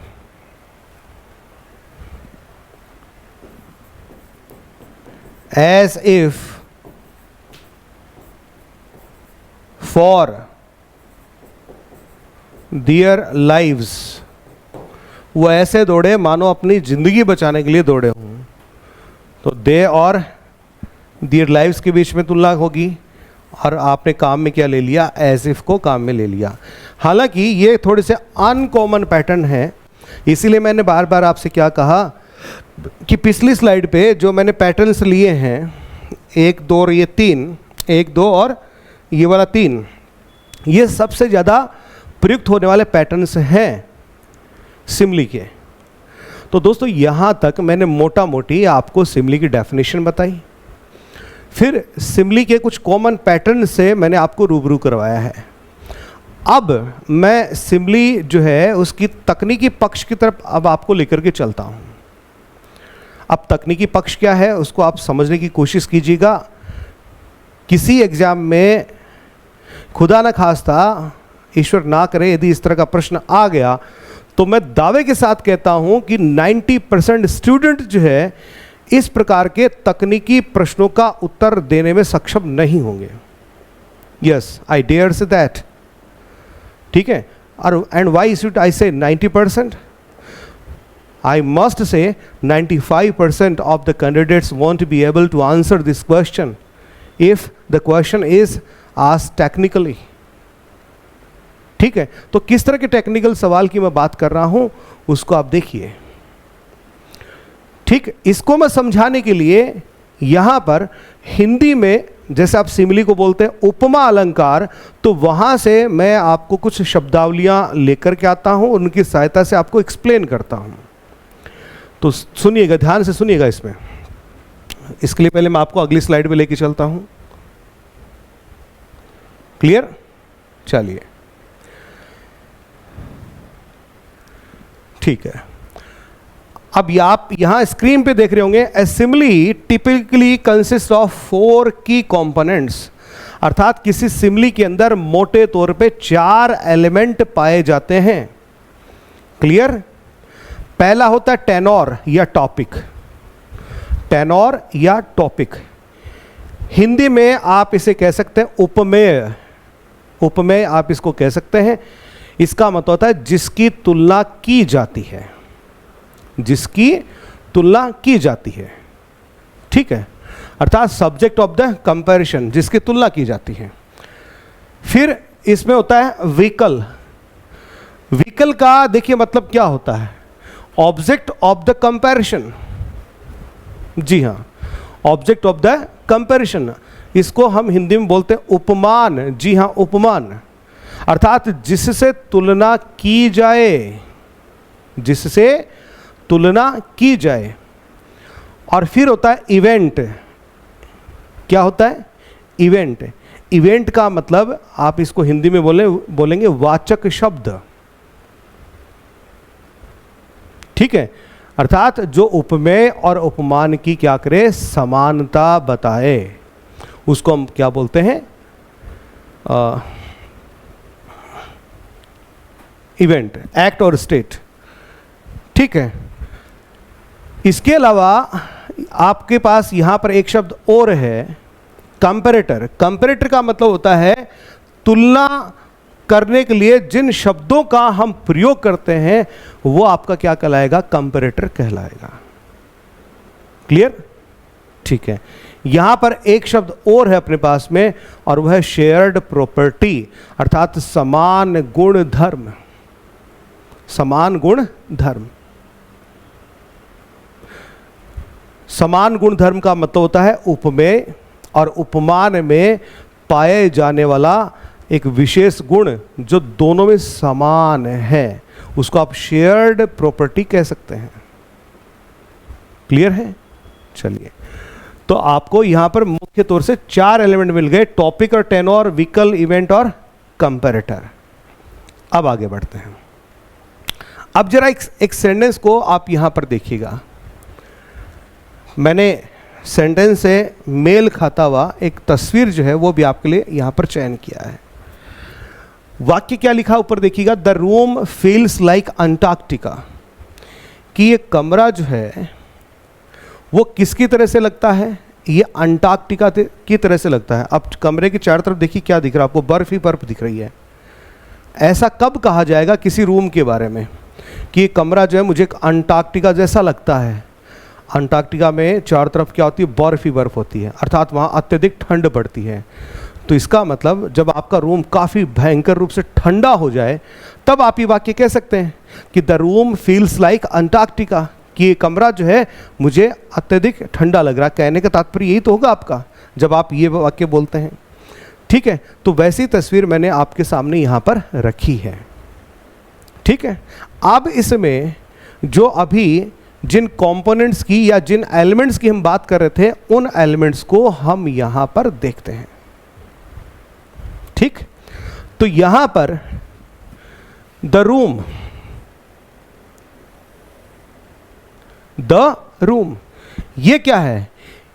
[SPEAKER 1] as if for their lives, वो ऐसे दौड़े मानो अपनी जिंदगी बचाने के लिए दौड़े हों। तो दे और देयर लाइव्स के बीच में तुलना होगी, और आपने काम में क्या ले लिया, एज इफ को काम में ले लिया। हालांकि ये थोड़े से अनकॉमन पैटर्न है, इसीलिए मैंने बार बार आपसे क्या कहा कि पिछली स्लाइड पे जो मैंने पैटर्न्स लिए हैं, 1 2 और ये 3, 1 2 और ये वाला 3, ये सबसे ज़्यादा प्रयुक्त होने वाले पैटर्न्स हैं सिमली के। तो दोस्तों यहाँ तक मैंने मोटा मोटी आपको सिमली की डेफिनेशन बताई, फिर सिमली के कुछ कॉमन पैटर्न से मैंने आपको रूबरू करवाया है। अब मैं सिमली जो है उसकी तकनीकी पक्ष की तरफ अब आपको लेकर के चलता हूँ। अब तकनीकी पक्ष क्या है उसको आप समझने की कोशिश कीजिएगा। किसी एग्जाम में खुदा न खास्ता, ईश्वर ना करे, यदि इस तरह का प्रश्न आ गया तो मैं दावे के साथ कहता हूं कि 90% स्टूडेंट जो है इस प्रकार के तकनीकी प्रश्नों का उत्तर देने में सक्षम नहीं होंगे। Yes, I dare say that. ठीक है। और एंड व्हाई शुड आई से 90%? I must say 95% of the candidates won't be able to answer this question if the question is asked technically. ठीक है। तो किस तरह के टेक्निकल सवाल की मैं बात कर रहा हूं उसको आप देखिए। ठीक, इसको मैं समझाने के लिए यहां पर हिंदी में जैसे आप सिमली को बोलते हैं उपमा अलंकार, तो वहां से मैं आपको कुछ शब्दावलियां लेकर के आता हूं, उनकी सहायता से आपको एक्सप्लेन करता हूं। तो सुनिएगा, ध्यान से सुनिएगा इसमें। इसके लिए पहले मैं आपको अगली स्लाइड पे लेके चलता हूं। क्लियर? चलिए, ठीक है। अब आप यहां स्क्रीन पे देख रहे होंगे, सिमली टिपिकली कंसिस्ट ऑफ 4 की कंपोनेंट्स, अर्थात किसी सिमली के अंदर मोटे तौर पे 4 एलिमेंट पाए जाते हैं। क्लियर? पहला होता है टेनोर या टॉपिक। टेनोर या टॉपिक, हिंदी में आप इसे कह सकते हैं उपमेय। उपमेय आप इसको कह सकते हैं। इसका मतलब होता है जिसकी तुलना की जाती है, जिसकी तुलना की जाती है, ठीक है, अर्थात सब्जेक्ट ऑफ द कंपैरिजन, जिसकी तुलना की जाती है। फिर इसमें होता है व्हीकल। व्हीकल का देखिए मतलब क्या होता है, ऑब्जेक्ट ऑफ द कंपैरिजन। जी हाँ, ऑब्जेक्ट ऑफ द कंपैरिजन, इसको हम हिंदी में बोलते हैं उपमान। जी हाँ, उपमान, अर्थात जिससे तुलना की जाए, जिससे तुलना की जाए। और फिर होता है इवेंट। क्या होता है, इवेंट। इवेंट का मतलब आप इसको हिंदी में बोलेंगे वाचक शब्द, ठीक है, अर्थात जो उपमेय और उपमान की क्या करे, समानता बताए, उसको हम क्या बोलते हैं, इवेंट, एक्ट और स्टेट, ठीक है। इसके अलावा आपके पास यहां पर एक शब्द और है, कंपैरेटर। कंपैरेटर का मतलब होता है तुलना करने के लिए जिन शब्दों का हम प्रयोग करते हैं वो आपका क्या कहलाएगा, कंपैरेटर कहलाएगा। क्लियर, ठीक है। यहां पर एक शब्द और है अपने पास में, और वह है शेयर्ड प्रॉपर्टी, अर्थात समान गुण धर्म, समान गुण धर्म। समान गुण धर्म का मतलब होता है उपमेय और उपमान में पाए जाने वाला एक विशेष गुण जो दोनों में समान है, उसको आप शेयर्ड प्रॉपर्टी कह सकते हैं। क्लियर है, चलिए। तो आपको यहां पर मुख्य तौर से 4 एलिमेंट मिल गए, टॉपिक और टेनोर, व्हीकल, इवेंट और कंपैरेटर। अब आगे बढ़ते हैं। अब जरा एक सेंटेंस को आप यहां पर देखिएगा। मैंने सेंटेंस से मेल खाता हुआ एक तस्वीर जो है वो भी आपके लिए यहां पर चयन किया है। वाक्य क्या लिखा ऊपर देखिएगा, the room feels like Antarctica, कि ये कमरा जो है वो किसकी तरह से लगता है, ये अंटार्कटिका की तरह से लगता है। अब कमरे के चारों तरफ देखिए क्या दिख रहा है आपको, बर्फ ही बर्फ दिख रही है। ऐसा कब कहा जाएगा किसी रूम के बारे में कि ये कमरा जो है मुझे एक अंटार्कटिका जैसा लगता है। अंटार्कटिका में चारों तरफ क्या होती है, बर्फ ही बर्फ होती है, अर्थात वहाँ अत्यधिक ठंड पड़ती है। तो इसका मतलब जब आपका रूम काफ़ी भयंकर रूप से ठंडा हो जाए तब आप ये वाक्य कह सकते हैं कि the room feels like Antarctica, कि ये कमरा जो है मुझे अत्यधिक ठंडा लग रहा है। कहने का तात्पर्य यही तो होगा आपका जब आप ये वाक्य बोलते हैं, ठीक है। तो वैसी तस्वीर मैंने आपके सामने यहाँ पर रखी है, ठीक है। अब इसमें जो अभी जिन कंपोनेंट्स की या जिन एलिमेंट्स की हम बात कर रहे थे, उन एलिमेंट्स को हम यहां पर देखते हैं, ठीक। तो यहां पर द रूम, द रूम, ये क्या है,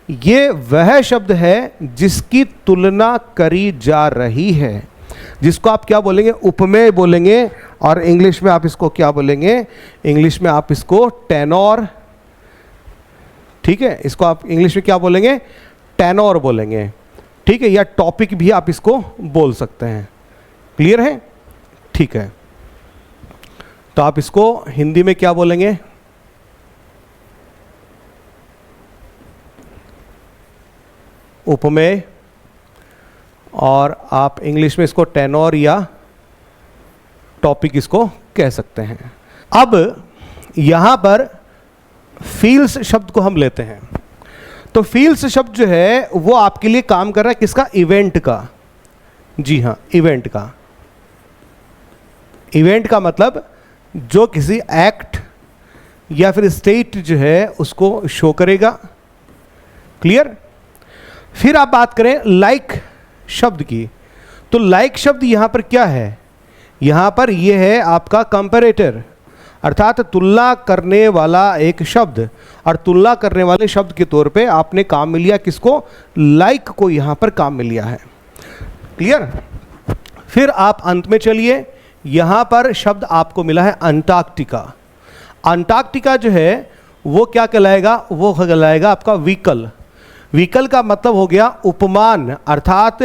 [SPEAKER 1] ये वह शब्द है जिसकी तुलना करी जा रही है, जिसको आप क्या बोलेंगे, उपमेय बोलेंगे, और इंग्लिश में आप इसको क्या बोलेंगे, इंग्लिश में आप इसको टेनोर, ठीक है, इसको आप इंग्लिश में क्या बोलेंगे, टेनोर बोलेंगे, ठीक है, या टॉपिक भी आप इसको बोल सकते हैं। क्लियर है, ठीक है। तो आप इसको हिंदी में क्या बोलेंगे, उपमेय, और आप इंग्लिश में इसको टेनोर या टॉपिक इसको कह सकते हैं। अब यहां पर फील्स शब्द को हम लेते हैं। तो फील्स शब्द जो है वो आपके लिए काम कर रहा है किसका, इवेंट का। जी हां, इवेंट का। इवेंट का मतलब जो किसी एक्ट या फिर स्टेट जो है उसको शो करेगा। क्लियर। फिर आप बात करें लाइक शब्द की, तो लाइक शब्द यहां पर क्या है, यहां पर यह है आपका कंपैरेटर, अर्थात तुलना करने वाला एक शब्द। और तुलना करने वाले शब्द के तौर पे आपने काम में लिया किसको, लाइक को यहां पर काम में लिया है। क्लियर। फिर आप अंत में चलिए, यहां पर शब्द आपको मिला है अंटार्कटिका। अंटार्कटिका जो है वो क्या कहलाएगा, वो कहलाएगा आपका व्हीकल। व्हीकल का मतलब हो गया उपमान, अर्थात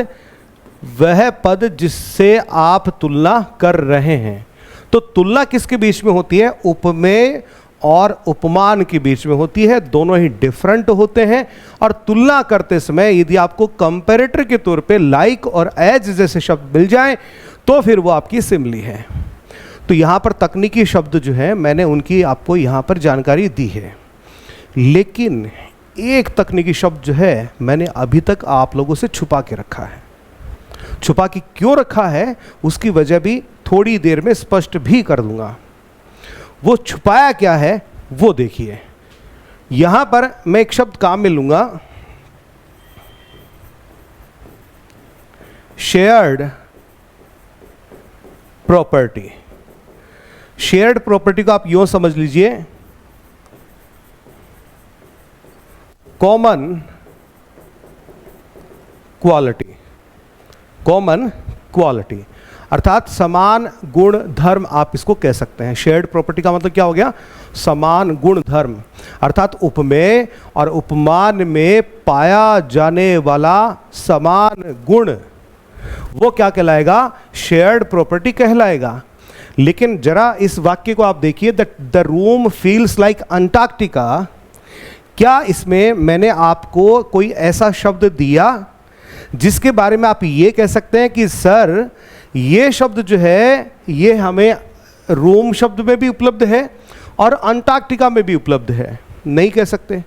[SPEAKER 1] वह पद जिससे आप तुलना कर रहे हैं। तो तुलना किसके बीच में होती है? उपमेय और उपमान के बीच में होती है। दोनों ही डिफरेंट होते हैं और तुलना करते समय यदि आपको कंपैरेटर के तौर पे लाइक और एज जैसे शब्द मिल जाएं तो फिर वो आपकी सिमिली है। तो यहाँ पर तकनीकी शब्द जो है मैंने उनकी आपको यहाँ पर जानकारी दी है, लेकिन एक तकनीकी शब्द जो है मैंने अभी तक आप लोगों से छुपा के रखा है। छुपा के क्यों रखा है उसकी वजह भी थोड़ी देर में स्पष्ट भी कर दूंगा। वो छुपाया क्या है वो देखिए। यहां पर मैं एक शब्द काम में लूंगा, शेयर्ड प्रॉपर्टी। शेयर्ड प्रॉपर्टी को आप यूं समझ लीजिए, कॉमन क्वालिटी। कॉमन क्वालिटी अर्थात समान गुण धर्म आप इसको कह सकते हैं। शेयर्ड प्रॉपर्टी का मतलब क्या हो गया? समान गुण धर्म, अर्थात उपमेय और उपमान में पाया जाने वाला समान गुण, वो क्या कहलाएगा? शेयर्ड प्रॉपर्टी कहलाएगा। लेकिन जरा इस वाक्य को आप देखिए, the room feels like Antarctica. क्या इसमें मैंने आपको कोई ऐसा शब्द दिया जिसके बारे में आप ये कह सकते हैं कि सर ये शब्द जो है ये हमें रूम शब्द में भी उपलब्ध है और अंटार्कटिका में भी उपलब्ध है? नहीं कह सकते।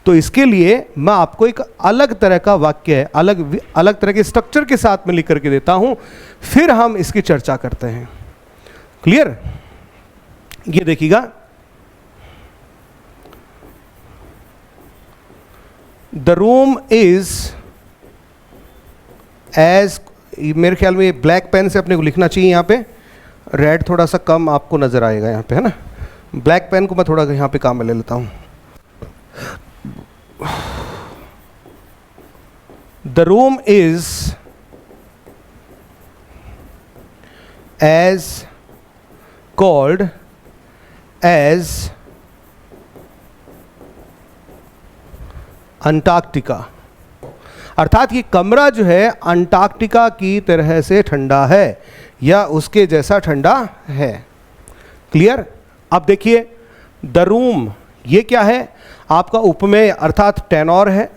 [SPEAKER 1] तो इसके लिए मैं आपको एक अलग तरह का वाक्य है, अलग तरह के स्ट्रक्चर के साथ में लिख करके देता हूं, फिर हम इसकी चर्चा करते हैं। क्लियर? ये देखिएगा, द रूम इज एज, मेरे ख्याल में ब्लैक पेन से अपने को लिखना चाहिए, यहाँ पे रेड थोड़ा सा कम आपको नजर आएगा यहाँ पे, है ना? ब्लैक पेन को मैं थोड़ा यहाँ पे काम में ले लेता हूँ। The room is as cold as Antarctica. अर्थात ये कमरा जो है अंटार्कटिका की तरह से ठंडा है या उसके जैसा ठंडा है। क्लियर? अब देखिए, द रूम ये क्या है? आपका उपमेय अर्थात टेनोर है।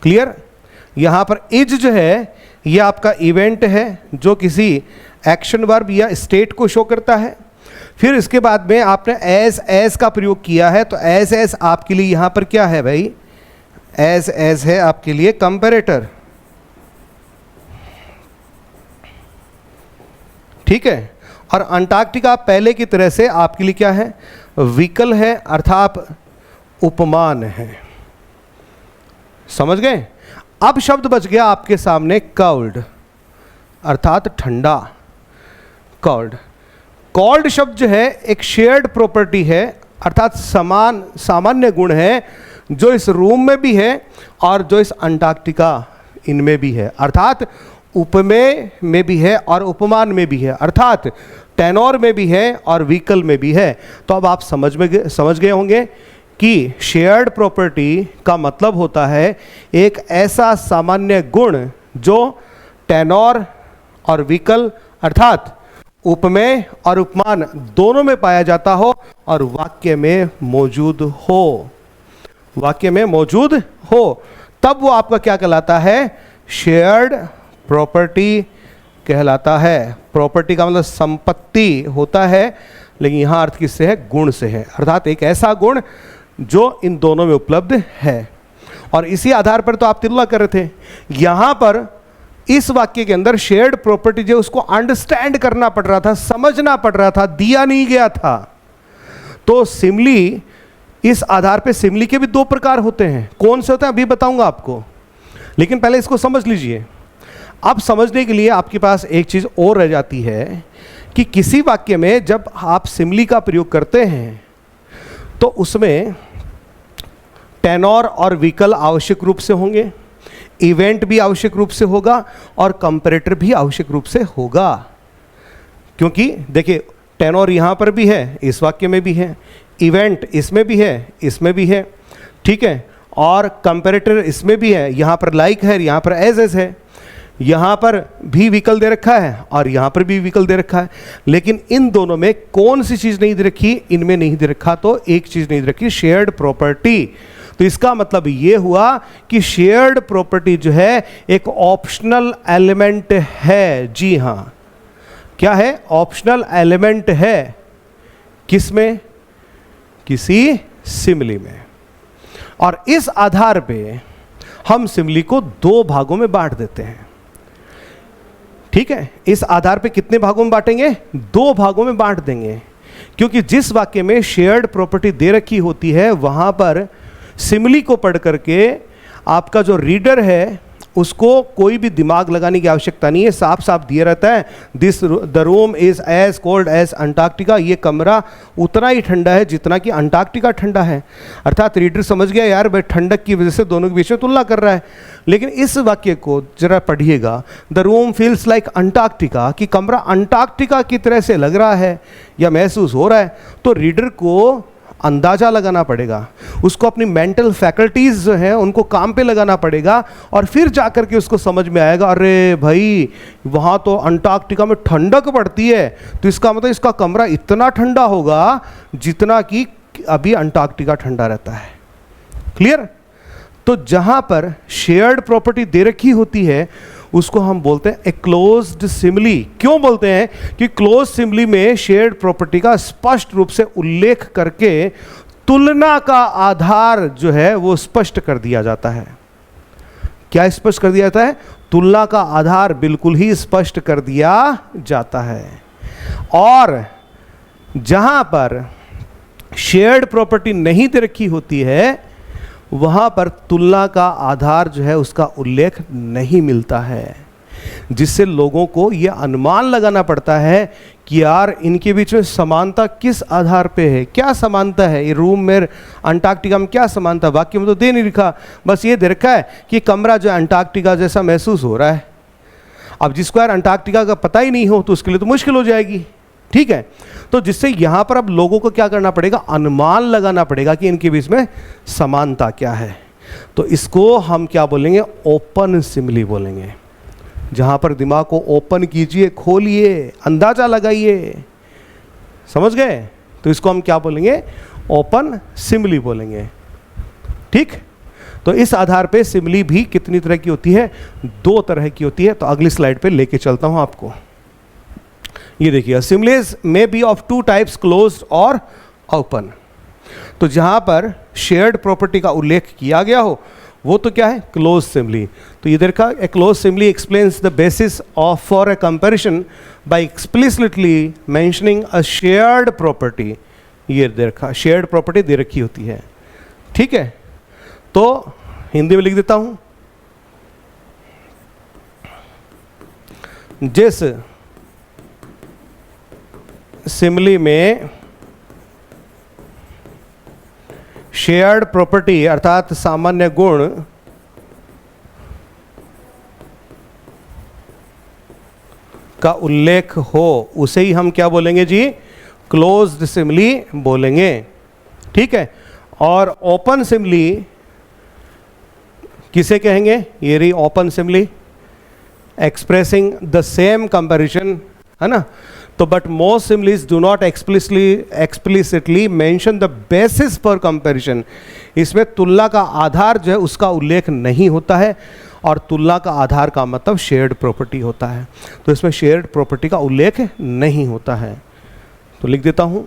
[SPEAKER 1] क्लियर? यहां पर इज जो है ये आपका इवेंट है जो किसी एक्शन वर्ब या स्टेट को शो करता है। फिर इसके बाद में आपने एज का प्रयोग किया है, तो एज आपके लिए यहां पर क्या है भाई? एज है आपके लिए कंपैरेटर। ठीक है? और अंटार्कटिका पहले की तरह से आपके लिए क्या है? व्हीकल है, अर्थात उपमान है। समझ गए? अब शब्द बच गया आपके सामने कोल्ड, अर्थात ठंडा। कोल्ड, कोल्ड शब्द जो है एक शेयर्ड प्रॉपर्टी है, अर्थात सामान्य गुण है जो इस रूम में भी है और जो इस अंटार्कटिका इनमें भी है। अर्थात उपमेय में भी है और उपमान में भी है, अर्थात टेनोर में भी है और व्हीकल में भी है। तो अब आप समझ गए होंगे कि शेयर्ड प्रॉपर्टी का मतलब होता है एक ऐसा सामान्य गुण जो टेनोर और व्हीकल अर्थात उपमेय और उपमान दोनों में पाया जाता हो और वाक्य में मौजूद हो। वाक्य में मौजूद हो, तब वो आपका क्या कहलाता है? शेयर्ड प्रॉपर्टी कहलाता है। प्रॉपर्टी का मतलब संपत्ति होता है, लेकिन यहां अर्थ किससे है? गुण से है, अर्थात एक ऐसा गुण जो इन दोनों में उपलब्ध है। और इसी आधार पर तो आप तुलना कर रहे थे। यहां पर इस वाक्य के अंदर शेयर्ड प्रॉपर्टी जो उसको अंडरस्टैंड करना पड़ रहा था, समझना पड़ रहा था, दिया नहीं गया था। तो सिमिली, इस आधार पे सिमिली के भी दो प्रकार होते हैं। कौन से होते हैं अभी बताऊंगा आपको, लेकिन पहले इसको समझ लीजिए। अब समझने के लिए आपके पास एक चीज और रह जाती है कि किसी वाक्य में जब आप सिमिली का प्रयोग करते हैं तो उसमें टेनोर और व्हीकल आवश्यक रूप से होंगे, इवेंट भी आवश्यक रूप से होगा और कंपैरेटर भी आवश्यक रूप से होगा। क्योंकि देखिए, टेनोर यहां पर भी है, इस वाक्य में भी है, इवेंट इसमें भी है, इसमें भी है। ठीक है? और कंपैरेटर इसमें भी है, यहाँ पर लाइक है, यहाँ पर एज है, यहाँ पर भी व्हीकल दे रखा है और यहाँ पर भी व्हीकल दे रखा है। लेकिन इन दोनों में कौन सी चीज़ नहीं दे रखी? इनमें नहीं दे रखा तो एक चीज़ नहीं दे रखी, शेयर्ड प्रॉपर्टी। तो इसका मतलब ये हुआ कि शेयर्ड प्रॉपर्टी जो है एक ऑप्शनल एलिमेंट है। जी हाँ, क्या है? ऑप्शनल एलिमेंट है। किसमें? किसी सिमिली में। और इस आधार पे हम सिमिली को दो भागों में बांट देते हैं। ठीक है, इस आधार पे कितने भागों में बांटेंगे? दो भागों में बांट देंगे, क्योंकि जिस वाक्य में शेयर्ड प्रॉपर्टी दे रखी होती है वहां पर सिमिली को पढ़ करके आपका जो रीडर है उसको कोई भी दिमाग लगाने की आवश्यकता नहीं है। साफ साफ दिया रहता है, the room is as cold as Antarctica. ये कमरा उतना ही ठंडा है जितना कि अंटार्कटिका ठंडा है। अर्थात रीडर समझ गया यार भाई ठंडक की वजह से दोनों के बीच में तुलना कर रहा है। लेकिन इस वाक्य को जरा पढ़िएगा, the room feels like Antarctica, कि कमरा अंटार्कटिका की तरह से लग रहा है या महसूस हो रहा है। तो रीडर को अंदाजा लगाना पड़ेगा, उसको अपनी मेंटल फैकल्टीज जो हैं उनको काम पे लगाना पड़ेगा और फिर जाकर के उसको समझ में आएगा, अरे भाई वहाँ तो अंटार्कटिका में ठंडक पड़ती है, तो इसका मतलब इसका कमरा इतना ठंडा होगा जितना कि अभी अंटार्कटिका ठंडा रहता है। क्लियर? तो जहाँ पर शेयर्ड प्रॉपर्टी दे रखी होती है उसको हम बोलते हैं ए क्लोज्ड सिमिली। क्यों बोलते हैं? कि क्लोज सिमिली में शेयर्ड प्रॉपर्टी का स्पष्ट रूप से उल्लेख करके तुलना का आधार जो है वो स्पष्ट कर दिया जाता है। क्या स्पष्ट कर दिया जाता है? तुलना का आधार बिल्कुल ही स्पष्ट कर दिया जाता है। और जहां पर शेयर्ड प्रॉपर्टी नहीं दे रखी होती है वहां पर तुलना का आधार जो है उसका उल्लेख नहीं मिलता है, जिससे लोगों को यह अनुमान लगाना पड़ता है कि यार इनके बीच में समानता किस आधार पे है। क्या समानता है? ये रूम में अंटार्कटिका में क्या समानता? वाक्य में तो दे नहीं लिखा, बस ये दे रखा है कि कमरा जो है अंटार्कटिका जैसा महसूस हो रहा है। अब जिसको यार अंटार्कटिका का पता ही नहीं हो तो उसके लिए तो मुश्किल हो जाएगी। ठीक है, तो जिससे यहां पर अब लोगों को क्या करना पड़ेगा? अनुमान लगाना पड़ेगा कि इनके बीच में समानता क्या है। तो इसको हम क्या बोलेंगे? ओपन सिमिली बोलेंगे। जहां पर दिमाग को ओपन कीजिए, खोलिए, अंदाजा लगाइए। समझ गए? तो इसको हम क्या बोलेंगे? ओपन सिमिली बोलेंगे। ठीक, तो इस आधार पे सिमिली भी कितनी तरह की होती है? दो तरह की होती है। तो अगली स्लाइड पे लेके चलता हूं आपको। ये देखिए, similes may be of two types, closed और ओपन। तो जहां पर शेयर्ड प्रॉपर्टी का उल्लेख किया गया हो वो तो क्या है? Close simile. तो इधर का a close simile explains the basis of for a comparison by explicitly mentioning a shared property. ये देखा, शेयर्ड प्रॉपर्टी दे रखी होती है। ठीक है, तो हिंदी में लिख देता हूं। जिस सिमिली में शेयर्ड प्रॉपर्टी अर्थात सामान्य गुण का उल्लेख हो उसे ही हम क्या बोलेंगे जी? क्लोज्ड सिमिली बोलेंगे। ठीक है, और ओपन सिमिली किसे कहेंगे? ये रही open simile, expressing the same comparison, है ना। तो but most similes do not explicitly mention the basis for comparison. इसमें तुलना का आधार जो है उसका उल्लेख नहीं होता है, और तुलना का आधार का मतलब शेयर्ड प्रॉपर्टी होता है। तो इसमें शेयर्ड प्रॉपर्टी का उल्लेख नहीं होता है। तो लिख देता हूं,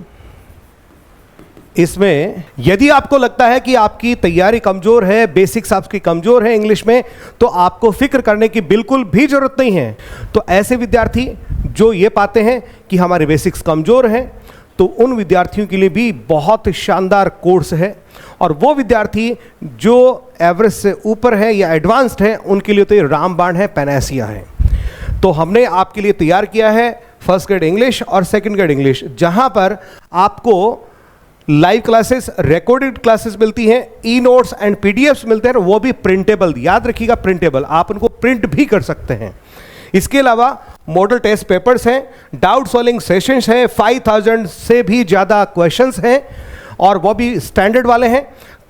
[SPEAKER 1] इसमें यदि आपको लगता है कि आपकी तैयारी कमजोर है, बेसिक्स आपकी कमजोर है इंग्लिश में, तो आपको फिक्र करने की बिल्कुल भी जरूरत नहीं है। तो ऐसे विद्यार्थी जो ये पाते हैं कि हमारे बेसिक्स कमजोर हैं, तो उन विद्यार्थियों के लिए भी बहुत शानदार कोर्स है। और वो विद्यार्थी जो एवरेज से ऊपर है या एडवांस्ड है, उनके लिए तो ये रामबाण है, पैनासिया है। तो हमने आपके लिए तैयार किया है फर्स्ट ग्रेड इंग्लिश और सेकंड ग्रेड इंग्लिश, जहां पर आपको लाइव क्लासेस, रिकॉर्डेड क्लासेस मिलती हैं, ई नोट्स एंड पीडीएफ्स मिलते हैं, वो भी प्रिंटेबल। याद रखिएगा, प्रिंटेबल, आप उनको प्रिंट भी कर सकते हैं। इसके अलावा मॉडल टेस्ट पेपर्स हैं, डाउट सॉल्विंग सेशंस हैं, 5000 से भी ज़्यादा क्वेश्चंस हैं और वो भी स्टैंडर्ड वाले हैं।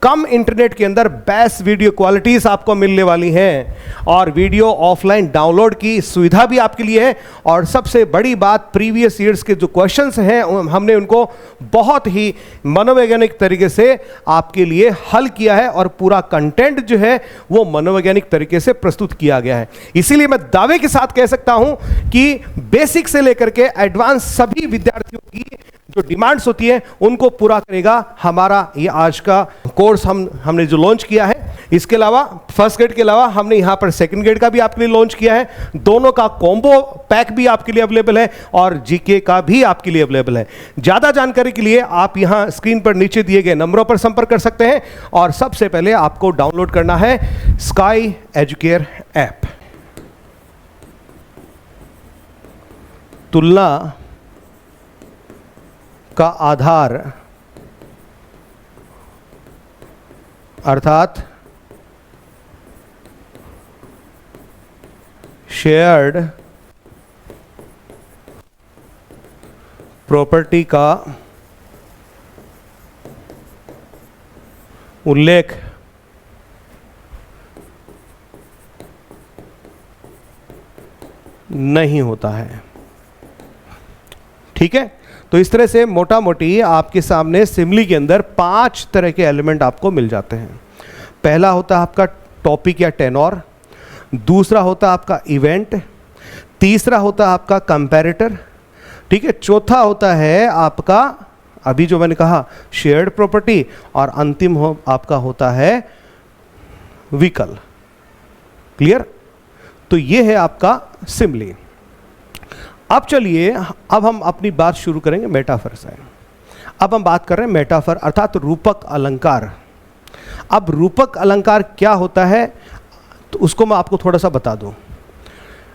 [SPEAKER 1] कम इंटरनेट के अंदर बेस्ट वीडियो क्वालिटीज आपको मिलने वाली हैं, और वीडियो ऑफलाइन डाउनलोड की सुविधा भी आपके लिए है। और सबसे बड़ी बात, प्रीवियस ईयर्स के जो क्वेश्चंस हैं हमने उनको बहुत ही मनोवैज्ञानिक तरीके से आपके लिए हल किया है, और पूरा कंटेंट जो है वो मनोवैज्ञानिक तरीके से प्रस्तुत किया गया है। इसीलिए मैं दावे के साथ कह सकता हूं कि बेसिक से लेकर के एडवांस सभी विद्यार्थियों की जो डिमांड्स होती है उनको पूरा करेगा हमारा ये आज का कोर्स हमने जो लॉन्च किया है। इसके अलावा फर्स्ट ग्रेड के अलावा हमने यहाँ पर सेकंड ग्रेड का भी आपके लिए लॉन्च किया है। दोनों का कॉम्बो पैक भी आपके लिए अवेलेबल है, और जीके का भी आपके लिए अवेलेबल है। ज़्यादा जानकारी के लिए आप यहाँ स्क्रीन पर नीचे दिए गए नंबरों पर संपर्क कर सकते हैं, और सबसे पहले आपको डाउनलोड करना है स्काई एजुकेयर ऐप। तुलना का आधार अर्थात शेयर्ड प्रॉपर्टी का उल्लेख नहीं होता है। ठीक है, तो इस तरह से मोटा मोटी आपके सामने सिमली के अंदर 5 तरह के एलिमेंट आपको मिल जाते हैं। पहला होता है आपका टॉपिक या टेनोर, दूसरा होता है आपका इवेंट, तीसरा होता है आपका कंपैरेटर, ठीक है, चौथा होता है आपका अभी जो मैंने कहा शेयर्ड प्रॉपर्टी, और अंतिम आपका होता है व्हीकल। क्लियर? तो ये है आपका सिमली। अब चलिए, अब हम अपनी बात शुरू करेंगे मेटाफर से। अब हम बात कर रहे हैं मेटाफर अर्थात रूपक अलंकार। अब रूपक अलंकार क्या होता है तो उसको मैं आपको थोड़ा सा बता दूं।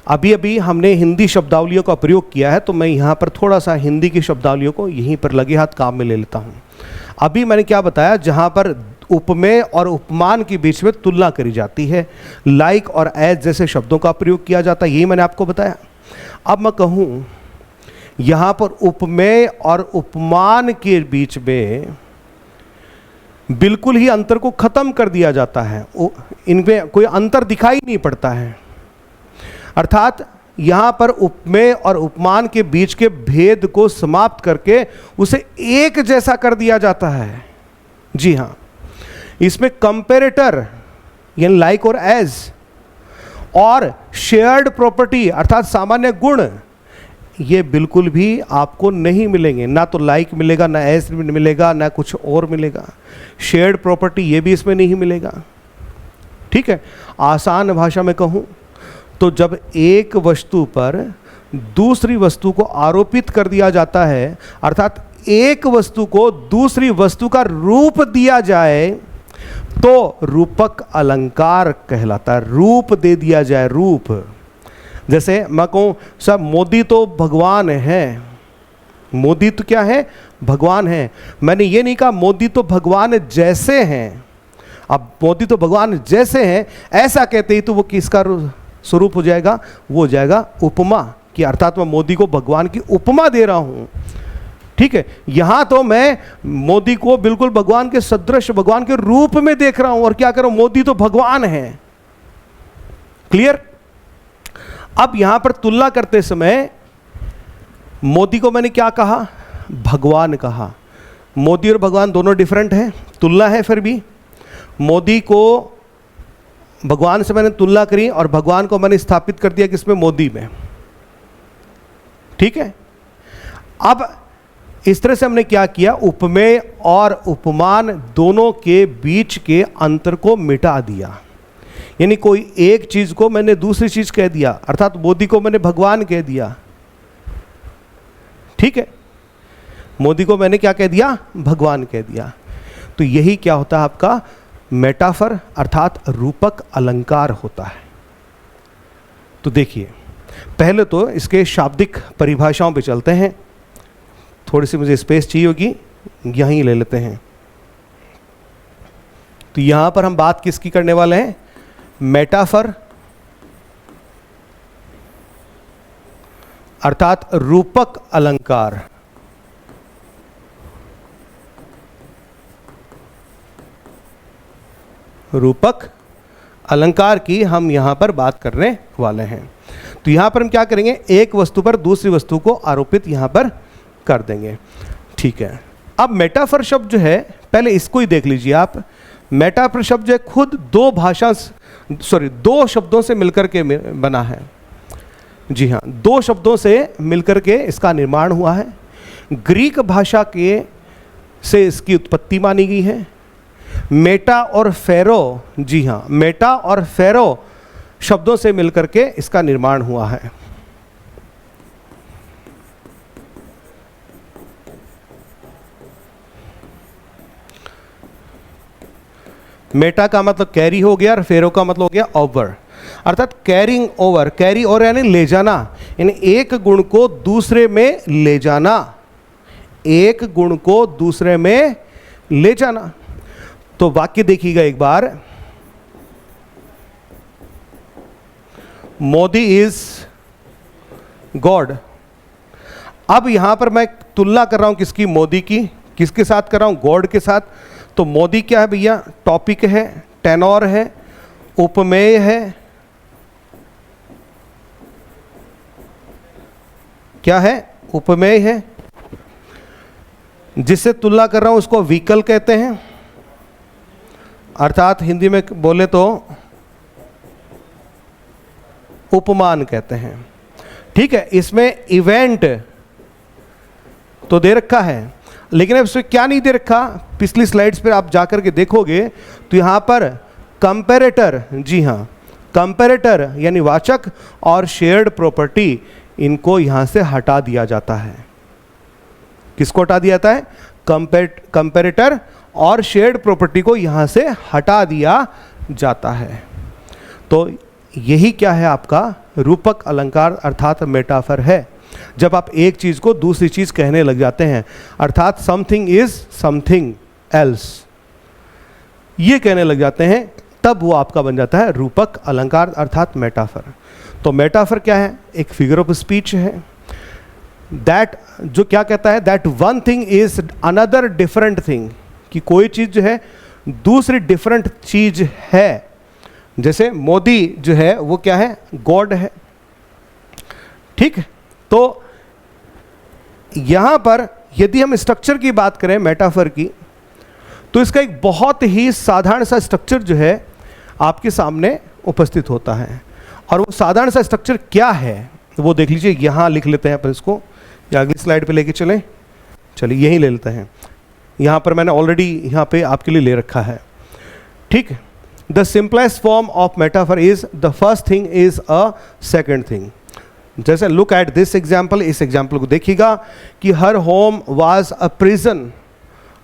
[SPEAKER 1] अभी अभी हमने हिंदी शब्दावलियों का प्रयोग किया है, तो मैं यहाँ पर थोड़ा सा हिंदी की शब्दावलियों को यहीं पर लगे हाथ काम में ले लेता हूँ। अभी मैंने क्या बताया, जहाँ पर उपमेय और उपमान के बीच में तुलना करी जाती है, लाइक और एज जैसे शब्दों का प्रयोग किया जाता है, यही मैंने आपको बताया। अब मैं कहूँ यहाँ पर उपमेय और उपमान के बीच में बिल्कुल ही अंतर को खत्म कर दिया जाता है, इनमें कोई अंतर दिखाई नहीं पड़ता है। अर्थात यहाँ पर उपमेय और उपमान के बीच के भेद को समाप्त करके उसे एक जैसा कर दिया जाता है। जी हाँ, इसमें कंपैरेटर यानी लाइक और एज और शेयर्ड प्रॉपर्टी अर्थात सामान्य गुण, ये बिल्कुल भी आपको नहीं मिलेंगे। ना तो लाइक मिलेगा, ना एज मिलेगा, ना कुछ और मिलेगा। शेयर्ड प्रॉपर्टी ये भी इसमें नहीं मिलेगा। ठीक है, आसान भाषा में कहूँ तो जब एक वस्तु पर दूसरी वस्तु को आरोपित कर दिया जाता है, अर्थात एक वस्तु को दूसरी वस्तु का रूप दिया जाए, तो रूपक अलंकार कहलाता है। रूप दे दिया जाए, रूप। जैसे मैं कहूँ सर मोदी तो भगवान है, मोदी तो क्या है, भगवान है। मैंने ये नहीं कहा मोदी तो भगवान जैसे हैं। अब मोदी तो भगवान जैसे हैं ऐसा कहते ही तो वो किसका स्वरूप हो जाएगा, वो हो जाएगा उपमा की, अर्थात मैं मोदी को भगवान की उपमा दे रहा हूँ। ठीक है, यहां तो मैं मोदी को बिल्कुल भगवान के सदृश, भगवान के रूप में देख रहा हूं, और क्या करूं, मोदी तो भगवान है। क्लियर? अब यहां पर तुलना करते समय मोदी को मैंने क्या कहा, भगवान कहा। मोदी और भगवान दोनों डिफरेंट हैं, तुलना है। फिर भी मोदी को भगवान से मैंने तुलना करी और भगवान को मैंने स्थापित कर दिया किसमें, मोदी में। ठीक है, अब इस तरह से हमने क्या किया, उपमेय और उपमान दोनों के बीच के अंतर को मिटा दिया। यानी कोई एक चीज को मैंने दूसरी चीज कह दिया, अर्थात मोदी को मैंने भगवान कह दिया। ठीक है, मोदी को मैंने क्या कह दिया, भगवान कह दिया। तो यही क्या होता है आपका मेटाफर अर्थात रूपक अलंकार होता है। तो देखिए, पहले तो इसके शाब्दिक परिभाषाओं पे चलते हैं। थोड़ी सी मुझे स्पेस चाहिए होगी, यहीं ले लेते हैं। तो यहां पर हम बात किसकी करने वाले हैं, मेटाफर अर्थात रूपक अलंकार। रूपक अलंकार की हम यहाँ पर बात करने वाले हैं। तो यहाँ पर हम क्या करेंगे, एक वस्तु पर दूसरी वस्तु को आरोपित यहाँ पर कर देंगे। ठीक है, अब मेटाफर शब्द जो है, पहले इसको ही देख लीजिए आप। मेटाफर शब्द जो है खुद दो शब्दों से मिलकर के बना है। जी हाँ, दो शब्दों से मिलकर के इसका निर्माण हुआ है। ग्रीक भाषा के से इसकी उत्पत्ति मानी गई है। मेटा और फेरो, जी हाँ, मेटा और फेरो शब्दों से मिलकर के इसका निर्माण हुआ है। मेटा का मतलब कैरी हो गया और फेरो का मतलब हो गया ओवर, अर्थात कैरिंग ओवर। कैरी ओवर यानी ले जाना, यानी एक गुण को दूसरे में ले जाना, एक गुण को दूसरे में ले जाना। तो वाक्य देखिएगा एक बार, मोदी इज गॉड। अब यहां पर मैं तुलना कर रहा हूं किसकी, मोदी की, किसके साथ कर रहा हूं, गॉड के साथ। तो मोदी क्या है भैया, टॉपिक है, टेनोर है, उपमेय है, क्या है, उपमेय है। जिससे तुलना कर रहा हूं उसको व्हीकल कहते हैं, अर्थात हिंदी में बोले तो उपमान कहते हैं। ठीक है, इसमें इवेंट तो दे रखा है, लेकिन अब इसमें क्या नहीं दे रखा, पिछली स्लाइड्स पर आप जाकर के देखोगे तो यहां पर कंपैरेटर, जी हां, कंपैरेटर यानी वाचक और शेयर्ड प्रॉपर्टी, इनको यहां से हटा दिया जाता है। किसको हटा दिया जाता है, कंपैरेटर और शेयर्ड प्रॉपर्टी को यहां से हटा दिया जाता है। तो यही क्या है, आपका रूपक अलंकार अर्थात मेटाफर है। जब आप एक चीज को दूसरी चीज कहने लग जाते हैं, अर्थात समथिंग इज समथिंग एल्स, ये कहने लग जाते हैं, तब वो आपका बन जाता है रूपक अलंकार अर्थात मेटाफर। तो मेटाफर क्या है, एक फिगर ऑफ स्पीच है। दैट जो क्या कहता है, that one thing is another different thing, कि कोई चीज जो है दूसरी डिफरेंट चीज है। जैसे मोदी जो है वो क्या है, गॉड है। ठीक, तो यहां पर यदि हम स्ट्रक्चर की बात करें मेटाफर की, तो इसका एक बहुत ही साधारण सा स्ट्रक्चर जो है आपके सामने उपस्थित होता है। और वो साधारण सा स्ट्रक्चर क्या है वो देख लीजिए, यहां लिख लेते हैं अपन इसको, या अगली स्लाइड पे लेके चलें, चलिए यहीं ले लेते हैं। यहां पर मैंने ऑलरेडी यहां पे आपके लिए ले रखा है। ठीक, the simplest form of metaphor is the first thing is a second thing. जैसे लुक एट दिस एग्जाम्पल, इस एग्जाम्पल को देखिएगा कि her home was a prison.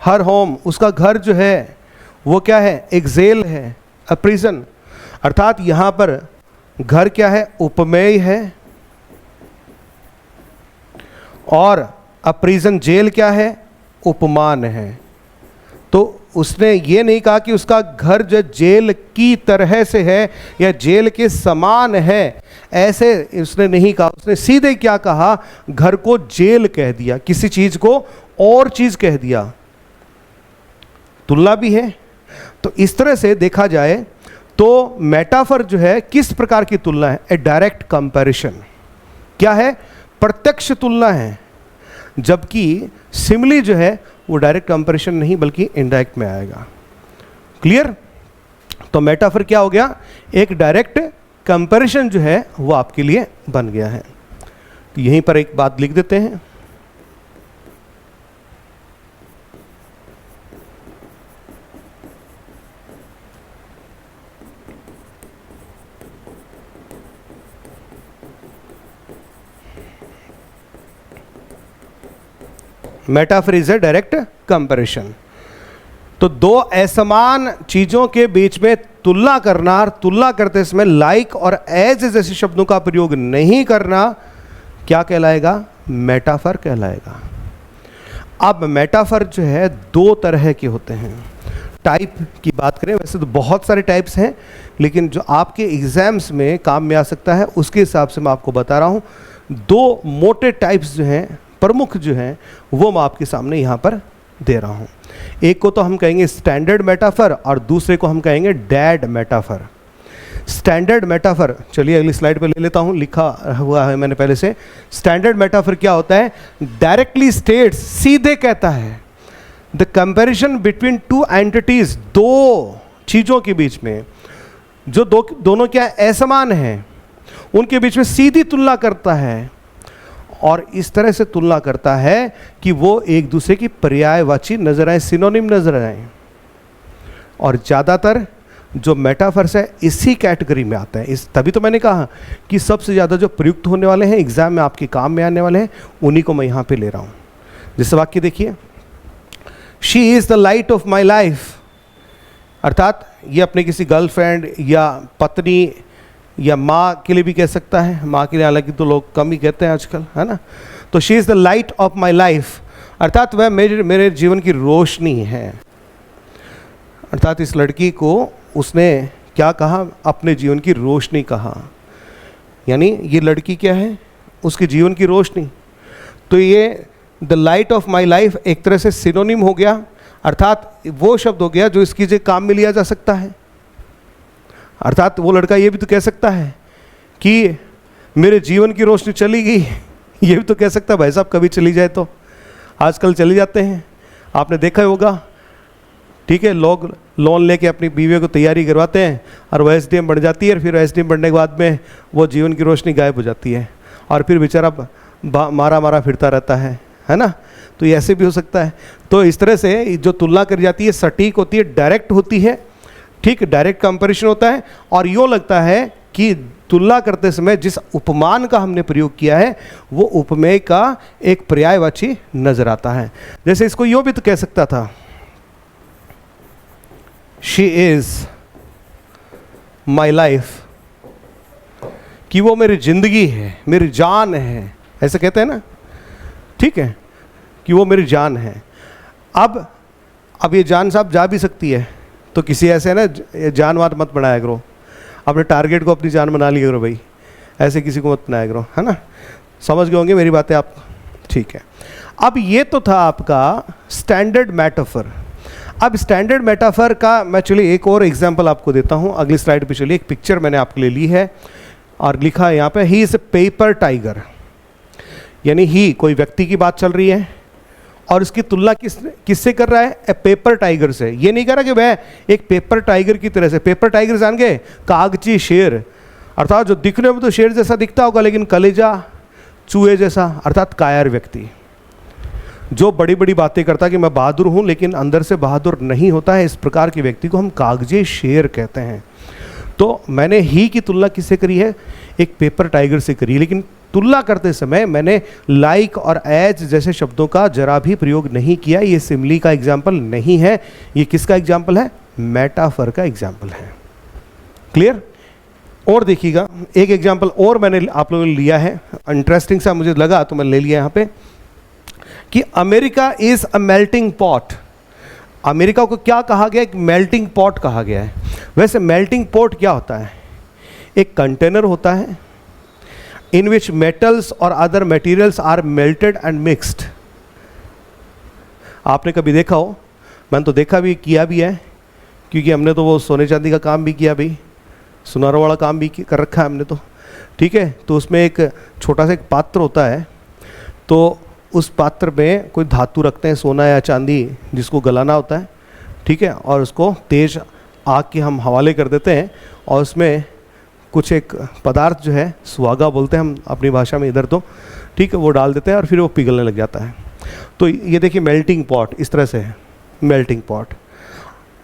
[SPEAKER 1] Her home, उसका घर जो है वो क्या है, एक जेल है, अ प्रिजन। अर्थात यहां पर घर क्या है, उपमेय है, और अ प्रिजन जेल क्या है, उपमान है। तो उसने ये नहीं कहा कि उसका घर जो जेल की तरह से है या जेल के समान है, ऐसे उसने नहीं कहा। उसने सीधे क्या कहा, घर को जेल कह दिया, किसी चीज को और चीज कह दिया। तुलना भी है। तो इस तरह से देखा जाए तो मेटाफर जो है किस प्रकार की तुलना है, ए डायरेक्ट कंपैरिजन। क्या है, प्रत्यक्ष तुलना है। जबकि सिमिली जो है वो डायरेक्ट कंपैरिजन नहीं बल्कि इनडायरेक्ट में आएगा। क्लियर? तो मेटाफर क्या हो गया, एक डायरेक्ट कंपैरिजन जो है वो आपके लिए बन गया है। तो यहीं पर एक बात लिख देते हैं, metaphor is a direct comparison. तो दो असमान चीजों के बीच में तुलना करना, और तुलना करते समय लाइक और एज जैसे शब्दों का प्रयोग नहीं करना क्या कहलाएगा, मेटाफर कहलाएगा। अब मेटाफर जो है दो तरह के होते हैं। टाइप की बात करें, वैसे तो बहुत सारे टाइप्स हैं, लेकिन जो आपके एग्जाम्स में काम में आ सकता है उसके हिसाब से मैं आपको बता रहा हूं। दो मोटे टाइप्स जो हैं, प्रमुख जो हैं, वो मैं आपके सामने यहाँ पर दे रहा हूँ। एक को तो हम कहेंगे स्टैंडर्ड मेटाफर और दूसरे को हम कहेंगे डैड मेटाफर। स्टैंडर्ड मेटाफर, चलिए अगली स्लाइड पे ले लेता हूँ, लिखा हुआ है मैंने पहले से। स्टैंडर्ड मेटाफर क्या होता है? डायरेक्टली स्टेट्स, सीधे कहता है the comparison between two entities, दो चीज़ों के बीच में जो दोनों क्या असमान हैं, उनके बीच में सीधी तुलना करता है, और इस तरह से तुलना करता है कि वो एक दूसरे की पर्यायवाची नजर आए, सिनोनिम नजर आए। और ज़्यादातर जो मेटाफर्स है इसी कैटेगरी में आता है। इस तभी तो मैंने कहा कि सबसे ज़्यादा जो प्रयुक्त होने वाले हैं, एग्जाम में आपके काम में आने वाले हैं, उन्हीं को मैं यहाँ पे ले रहा हूँ। जैसे वाक्य देखिए, she is the light of my life, अर्थात ये अपने किसी गर्लफ्रेंड या पत्नी या माँ के लिए भी कह सकता है। माँ के लिए हालांकि तो लोग कम ही कहते हैं आजकल, है ना। तो she is the light of my life, अर्थात वह मेरे जीवन की रोशनी है। अर्थात इस लड़की को उसने क्या कहा? अपने जीवन की रोशनी कहा। यानी ये लड़की क्या है? उसके जीवन की रोशनी। तो ये the light of my life एक तरह से सिनोनिम हो गया, अर्थात वो शब्द हो गया जो इसकी जगह काम में लिया जा सकता है। अर्थात वो लड़का ये भी तो कह सकता है कि मेरे जीवन की रोशनी चली गई, ये भी तो कह सकता है भाई साहब कभी चली जाए तो। आजकल चली जाते हैं, आपने देखा होगा, ठीक है। लोग लोन लेके अपनी बीवी को तैयारी करवाते हैं और वो एसडीएम बन जाती है, और फिर एसडीएम बनने के बाद में वो जीवन की रोशनी गायब हो जाती है और फिर बेचारा मारा मारा फिरता रहता है ना। तो ये ऐसे भी हो सकता है। तो इस तरह से जो तुलना करी जाती है सटीक होती है, डायरेक्ट होती है, ठीक, डायरेक्ट कंपैरिजन होता है। और यूँ लगता है कि तुलना करते समय जिस उपमान का हमने प्रयोग किया है वो उपमेय का एक पर्यायवाची नजर आता है। जैसे इसको यूँ भी तो कह सकता था, शी इज माई लाइफ, कि वो मेरी जिंदगी है, मेरी जान है, ऐसे कहते हैं ना, ठीक है, कि वो मेरी जान है। अब ये जान साहब जा भी सकती है, तो किसी ऐसे ना जानवर मत बनाया करो, अपने टारगेट को अपनी जान बना लिया करो भाई, ऐसे किसी को मत बनाया करो, है ना। समझ गए होंगे मेरी बातें आप, ठीक है। अब ये तो था आपका स्टैंडर्ड मेटाफर। अब स्टैंडर्ड मेटाफर का मैं चलिए एक और एग्जांपल आपको देता हूँ। अगली स्लाइड पे चलिए, एक पिक्चर मैंने आपके लिए ली है और लिखा है यहाँ पे, he is a paper tiger. यानी ही कोई व्यक्ति की बात चल रही है और उसकी तुलना किससे कर रहा है? ए पेपर टाइगर से। ये नहीं कह रहा कि वह एक पेपर टाइगर की तरह से। पेपर टाइगर जान गए, कागजी शेर, अर्थात जो दिखने में तो शेर जैसा दिखता होगा लेकिन कलेजा चूहे जैसा, अर्थात कायर व्यक्ति, जो बड़ी बड़ी बातें करता कि मैं बहादुर हूँ लेकिन अंदर से बहादुर नहीं होता है, इस प्रकार के व्यक्ति को हम कागजी शेर कहते हैं। तो मैंने ही की तुलना किससे करी है? एक पेपर टाइगर से करी। लेकिन तुलना करते समय मैंने लाइक और एज जैसे शब्दों का जरा भी प्रयोग नहीं किया। ये सिमली का एग्जाम्पल नहीं है, ये किसका एग्जाम्पल है? मेटाफर का एग्जाम्पल है। क्लियर? और देखिएगा, एक एग्जाम्पल और मैंने आप लोगों ने लिया है, इंटरेस्टिंग सा मुझे लगा तो मैंने ले लिया यहाँ पे, कि America is a melting pot. America को क्या कहा गया? एक मेल्टिंग पॉट कहा गया है। वैसे मेल्टिंग पॉट क्या होता है? एक कंटेनर होता है इन विच मेटल्स और other materials are melted and mixed. आपने कभी देखा हो, मैंने तो देखा भी, किया भी है, क्योंकि हमने तो वो सोने चांदी का काम भी किया भाई, सुनारों वाला काम भी कर रखा है हमने तो, ठीक है। तो उसमें एक छोटा सा एक पात्र होता है, तो उस पात्र में कोई धातु रखते हैं, सोना या चांदी, जिसको गलाना होता है, ठीक है, और उसको तेज आग के हम हवाले कर देते हैं और उसमें कुछ एक पदार्थ जो है, सुहागा बोलते हैं हम अपनी भाषा में इधर तो, ठीक है, वो डाल देते हैं और फिर वो पिघलने लग जाता है। तो ये देखिए मेल्टिंग पॉट इस तरह से है, मेल्टिंग पॉट।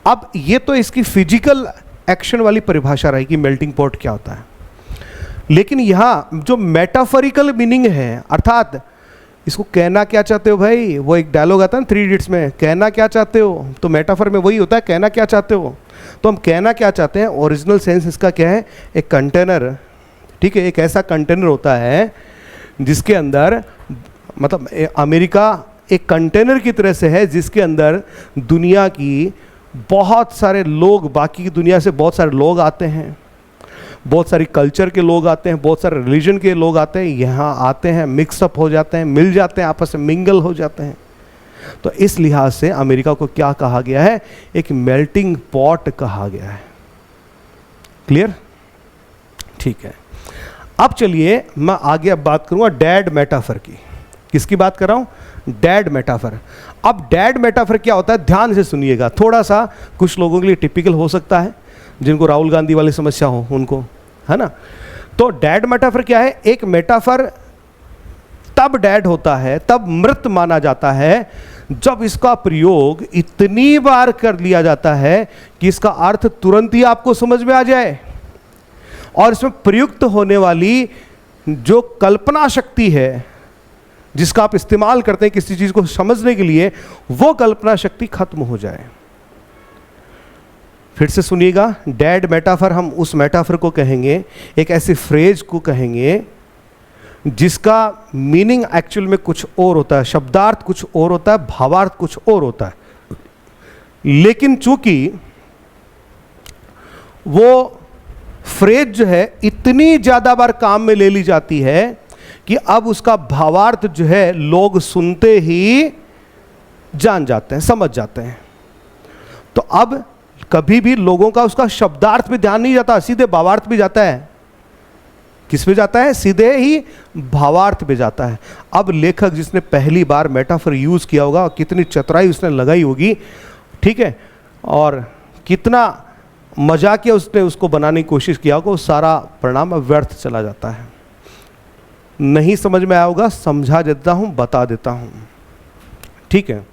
[SPEAKER 1] अब ये तो इसकी फिजिकल एक्शन वाली परिभाषा रही कि मेल्टिंग पॉट क्या होता है, लेकिन यहाँ जो मेटाफोरिकल मीनिंग है, अर्थात इसको कहना क्या चाहते हो भाई, वो एक डायलॉग आता है ना 3 इडियट्स में, कहना क्या चाहते हो, तो मेटाफर में वही होता है, कहना क्या चाहते हो। तो हम कहना क्या चाहते हैं, ओरिजिनल सेंस इसका क्या है? एक कंटेनर, ठीक है, एक ऐसा कंटेनर होता है जिसके अंदर, मतलब अमेरिका एक कंटेनर की तरह से है जिसके अंदर दुनिया की बहुत सारे लोग, बाकी की दुनिया से बहुत सारे लोग आते हैं, बहुत सारी कल्चर के लोग आते हैं, बहुत सारे रिलीजन के लोग आते हैं, यहाँ आते हैं, मिक्सअप हो जाते हैं, मिल जाते हैं, आपस में मिंगल हो जाते हैं। तो इस लिहाज से अमेरिका को क्या कहा गया है? एक मेल्टिंग पॉट कहा गया है। क्लियर? ठीक है। अब चलिए मैं आगे अब बात करूंगा डैड मेटाफर की। किसकी बात कर रहा हूं? Dad metaphor. अब डैड मेटाफर क्या होता है, ध्यान से सुनिएगा। थोड़ा सा कुछ लोगों के लिए टिपिकल हो सकता है, जिनको राहुल गांधी वाली समस्या हो उनको, है ना। तो डैड मेटाफर क्या है? एक मेटाफर तब डैड होता है, तब मृत माना जाता है, जब इसका प्रयोग इतनी बार कर लिया जाता है कि इसका अर्थ तुरंत ही आपको समझ में आ जाए, और इसमें प्रयुक्त होने वाली जो कल्पना शक्ति है जिसका आप इस्तेमाल करते हैं किसी चीज को समझने के लिए, वो कल्पना शक्ति खत्म हो जाए। फिर से सुनिएगा, डैड मेटाफर, हम उस मेटाफर को कहेंगे, एक ऐसी फ्रेज को कहेंगे जिसका मीनिंग एक्चुअल में कुछ और होता है, शब्दार्थ कुछ और होता है, भावार्थ कुछ और होता है, लेकिन चूंकि वो फ्रेज जो है इतनी ज्यादा बार काम में ले ली जाती है कि अब उसका भावार्थ जो है लोग सुनते ही जान जाते हैं, समझ जाते हैं। तो अब कभी भी लोगों का उसका शब्दार्थ पे ध्यान नहीं जाता, सीधे भावार्थ पे जाता है। किस पे जाता है? सीधे ही भावार्थ पे जाता है। अब लेखक जिसने पहली बार मेटाफर यूज किया होगा, कितनी चतुराई उसने लगाई होगी, ठीक है, और कितना मजाकिया उसने उसको बनाने की कोशिश किया होगा, वो सारा परिणाम व्यर्थ चला जाता है। नहीं समझ में आया होगा, समझा देता हूं, बता देता हूं, ठीक है।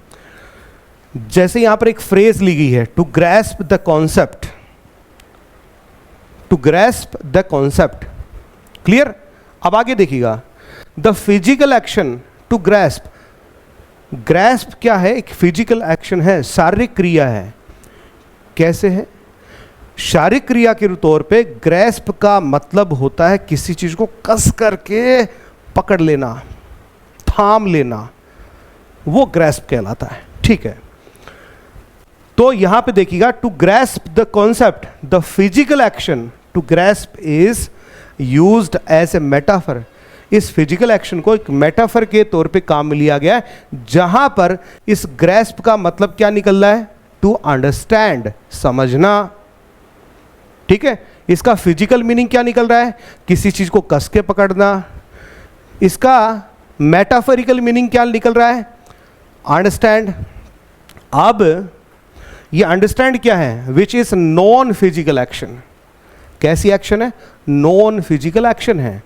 [SPEAKER 1] जैसे यहां पर एक फ्रेज ली गई है, to grasp the concept, to grasp the concept. Clear? अब आगे देखिएगा, the physical action to grasp. Grasp क्या है? एक फिजिकल एक्शन है, शारीरिक क्रिया है। कैसे है? शारीरिक क्रिया के तौर पे ग्रैस्प का मतलब होता है किसी चीज को कस करके पकड़ लेना, थाम लेना, वो ग्रैस्प कहलाता है, ठीक है। तो यहां पे देखिएगा, to grasp the concept, the physical action to grasp is used as a metaphor. इस फिजिकल एक्शन को एक मेटाफर के तौर पे काम में लिया गया है, जहां पर इस ग्रैस्प का मतलब क्या निकल रहा है? टू अंडरस्टैंड, समझना, ठीक है। इसका फिजिकल मीनिंग क्या निकल रहा है? किसी चीज को कस के पकड़ना। इसका मेटाफरिकल मीनिंग क्या निकल रहा है? अंडरस्टैंड। अब ये अंडरस्टैंड क्या है? Which is non physical action. कैसी एक्शन है? नॉन फिजिकल एक्शन है।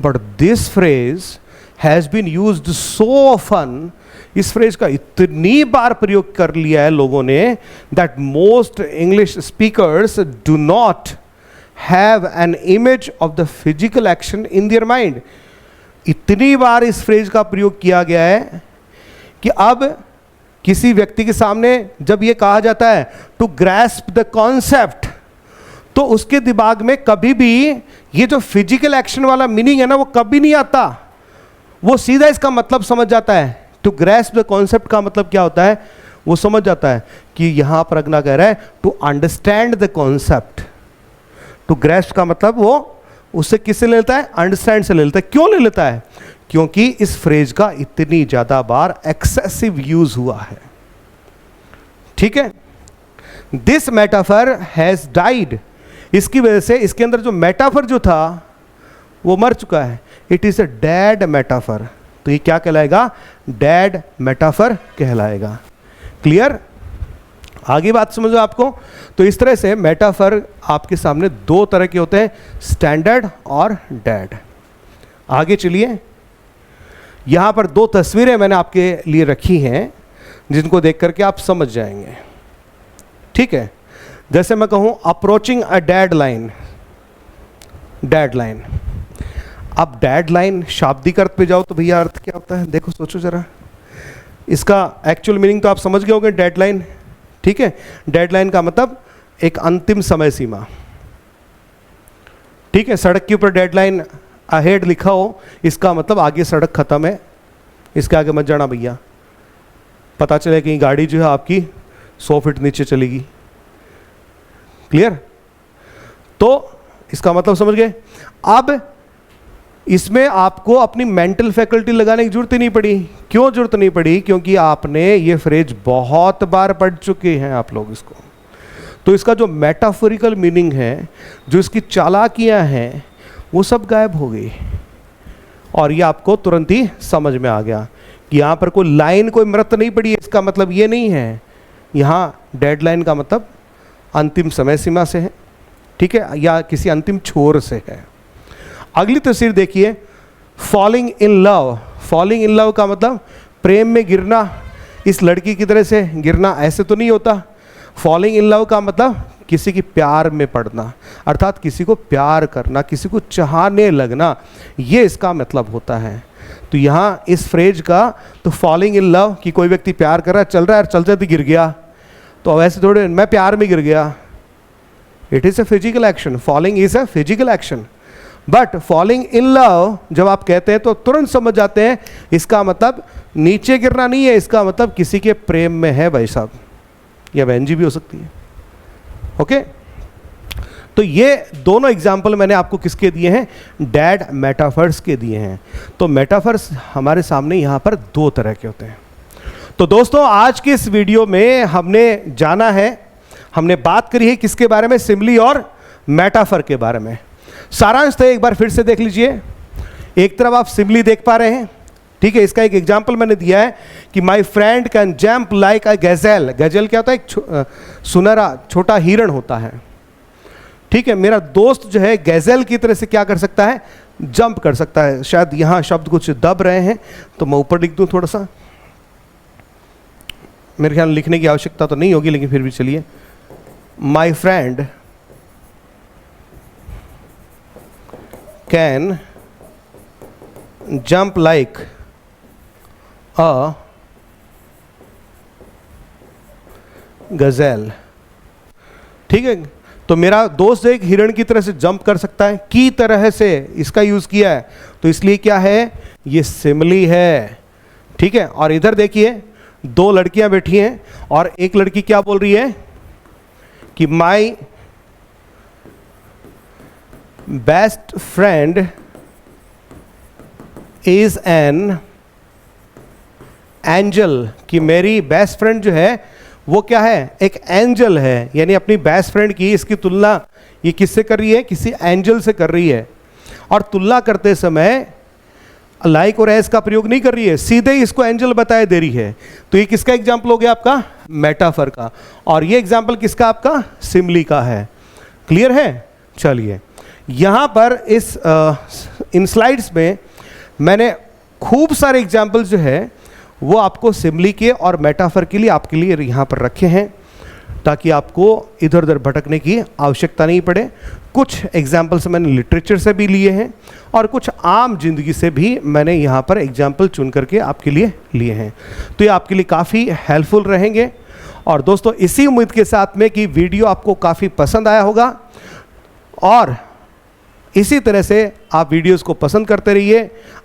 [SPEAKER 1] But this phrase has been used so often, इस फ्रेज का इतनी बार प्रयोग कर लिया है लोगों ने, that most English speakers do not have an image of the physical action in their mind. इतनी बार इस फ्रेज का प्रयोग किया गया है कि अब किसी व्यक्ति के सामने जब यह कहा जाता है टू ग्रैस्प द कॉन्सेप्ट, तो उसके दिमाग में कभी भी ये जो फिजिकल एक्शन वाला मीनिंग है ना, वो कभी नहीं आता। वो सीधा इसका मतलब समझ जाता है। टू ग्रैस्प द कॉन्सेप्ट का मतलब क्या होता है? वो समझ जाता है कि यहां पर अगला कह रहा है to understand the concept. To grasp का मतलब वो उससे किससे ले लेता है? अंडरस्टैंड से ले लेता है। क्यों ले लेता है? क्योंकि इस फ्रेज का इतनी ज्यादा बार एक्सेसिव यूज हुआ है, ठीक है। This metaphor has died. इसकी वजह से इसके अंदर जो मेटाफर जो था वो मर चुका है। It is a dead metaphor. तो ये क्या कहलाएगा? डेड मेटाफर कहलाएगा। क्लियर? आगे बात समझो आपको। तो इस तरह से मेटाफर आपके सामने दो तरह के होते हैं, स्टैंडर्ड और डेड। आगे चलिए, यहां पर दो तस्वीरें मैंने आपके लिए रखी हैं जिनको देख करके आप समझ जाएंगे, ठीक है। जैसे मैं कहूं approaching a dead line, dead line. अब डेड लाइन शाब्दिक अर्थ पे जाओ तो भैया अर्थ क्या होता है? देखो, सोचो जरा। इसका एक्चुअल मीनिंग तो आप समझ गए होंगे, डेड लाइन, ठीक है। डेड लाइन का मतलब एक अंतिम समय सीमा, ठीक है। सड़क के ऊपर डेड लाइन अहेड लिखा हो, इसका मतलब आगे सड़क खत्म है, इसके आगे मत जाना भैया। पता चले कहीं गाड़ी जो है आपकी 100 फीट नीचे चलेगी। क्लियर? तो इसका मतलब समझ गए। अब इसमें आपको अपनी मेंटल फैकल्टी लगाने की जरूरत ही नहीं पड़ी। क्यों जरूरत नहीं पड़ी? क्योंकि आपने ये फ्रेज बहुत बार पढ़ चुके हैं आप लोग इसको। तो इसका जो मेटाफोरिकल मीनिंग है, जो इसकी चालाकियां हैं, वो सब गायब हो गई और ये आपको तुरंत ही समझ में आ गया कि यहाँ पर कोई लाइन, कोई मृत नहीं पड़ी है। इसका मतलब ये नहीं है यहाँ डेडलाइन का मतलब अंतिम समय सीमा से है, ठीक है, या किसी अंतिम छोर से है। अगली तस्वीर देखिए, falling in love. Falling in love का मतलब प्रेम में गिरना। इस लड़की की तरह से गिरना ऐसे तो नहीं होता। फॉलिंग इन लव का मतलब किसी की प्यार में पड़ना, अर्थात किसी को प्यार करना, किसी को चाहने लगना, ये इसका मतलब होता है। तो यहाँ इस फ्रेज का तो फॉलिंग इन लव कि कोई व्यक्ति प्यार कर रहा है, चल रहा है और चलते चलते गिर गया, तो वैसे थोड़े मैं प्यार में गिर गया। It is a physical action. Falling is a physical action. But falling in love जब आप कहते हैं तो तुरंत समझ जाते हैं इसका मतलब नीचे गिरना नहीं है, इसका मतलब किसी के प्रेम में है भाई साहब, या बहन जी भी हो सकती है। ओके, तो ये दोनों एग्जाम्पल मैंने आपको किसके दिए हैं? डैड मेटाफर्स के दिए हैं। तो मेटाफर्स हमारे सामने यहाँ पर दो तरह के होते हैं। तो दोस्तों, आज के इस वीडियो में हमने जाना है, हमने बात करी है किसके बारे में? सिमिली और मेटाफर के बारे में। सारांश तो एक बार फिर से देख लीजिए। एक तरफ आप सिमिली देख पा रहे हैं, ठीक है। इसका एक एग्जाम्पल मैंने दिया है कि my friend can jump like a gazelle. Gazelle क्या होता है? एक सुनहरा छोटा हिरण होता है, ठीक है। मेरा दोस्त जो है गैजेल की तरह से क्या कर सकता है? जंप कर सकता है। शायद यहाँ शब्द कुछ दब रहे हैं तो मैं ऊपर लिख दूं थोड़ा सा। मेरे ख्याल लिखने की आवश्यकता तो नहीं होगी, लेकिन फिर भी चलिए। माई friend can jump like a Gazelle, ठीक है। तो मेरा दोस्त एक हिरण की तरह से जंप कर सकता है, की तरह से इसका यूज किया है, तो इसलिए क्या है? ये सिमिली है, ठीक है। और इधर देखिए, दो लड़कियां बैठी हैं और एक लड़की क्या बोल रही है कि my best friend is an angel, कि मेरी बेस्ट फ्रेंड जो है वो क्या है? एक एंजल है। यानी अपनी बेस्ट फ्रेंड की इसकी तुलना ये किससे कर रही है? किसी एंजल से कर रही है। और तुलना करते समय लाइक और एज का प्रयोग नहीं कर रही है, सीधे ही इसको एंजल बताए दे रही है। तो ये किसका एग्जाम्पल हो गया? आपका मेटाफर का। और ये एग्जाम्पल किसका? आपका सिमिली का है। क्लियर है? चलिए, यहां पर इस इन स्लाइड्स में मैंने खूब सारे एग्जाम्पल्स जो है वो आपको सिमिली के और मेटाफर के लिए आपके लिए यहाँ पर रखे हैं, ताकि आपको इधर उधर भटकने की आवश्यकता नहीं पड़े। कुछ एग्जाम्पल्स मैंने लिटरेचर से भी लिए हैं और कुछ आम जिंदगी से भी मैंने यहाँ पर एग्जाम्पल चुन करके आपके लिए लिए हैं। तो ये आपके लिए काफ़ी हेल्पफुल रहेंगे। और दोस्तों, इसी उम्मीद के साथ में कि वीडियो आपको काफ़ी पसंद आया होगा और इसी तरह से आप वीडियोस को पसंद करते रहिए,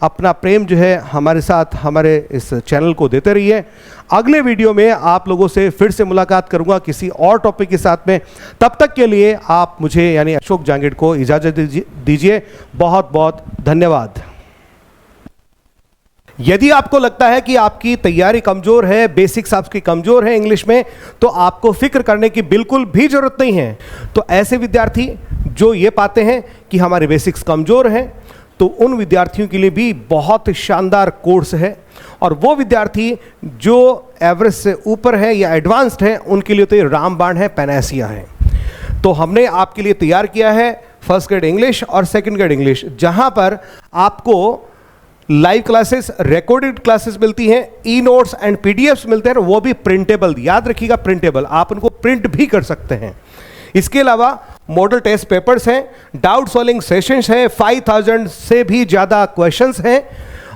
[SPEAKER 1] अपना प्रेम जो है हमारे साथ, हमारे इस चैनल को देते रहिए। अगले वीडियो में आप लोगों से फिर से मुलाकात करूंगा किसी और टॉपिक के साथ में। तब तक के लिए आप मुझे यानी अशोक जांगीड़ को इजाज़त दीजिए। बहुत बहुत धन्यवाद। यदि आपको लगता है कि आपकी तैयारी कमज़ोर है, बेसिक्स आपकी कमज़ोर है इंग्लिश में, तो आपको फिक्र करने की बिल्कुल भी ज़रूरत नहीं है। तो ऐसे विद्यार्थी जो ये पाते हैं कि हमारे बेसिक्स कमज़ोर हैं, तो उन विद्यार्थियों के लिए भी बहुत शानदार कोर्स है। और वो विद्यार्थी जो एवरेज से ऊपर है या एडवांस्ड है, उनके लिए तो ये रामबाण है, पैनासिया है। तो हमने आपके लिए तैयार किया है फर्स्ट ग्रेड इंग्लिश और सेकंड ग्रेड इंग्लिश, जहां पर आपको लाइव क्लासेस, रिकॉर्डेड क्लासेस मिलती हैं, ई नोट्स एंड पीडीएफ्स मिलते हैं, वो भी प्रिंटेबल। याद रखिएगा, प्रिंटेबल, आप उनको प्रिंट भी कर सकते हैं। इसके अलावा मॉडल टेस्ट पेपर्स हैं, डाउट सॉल्विंग सेशंस हैं, 5000 से भी ज़्यादा क्वेश्चंस हैं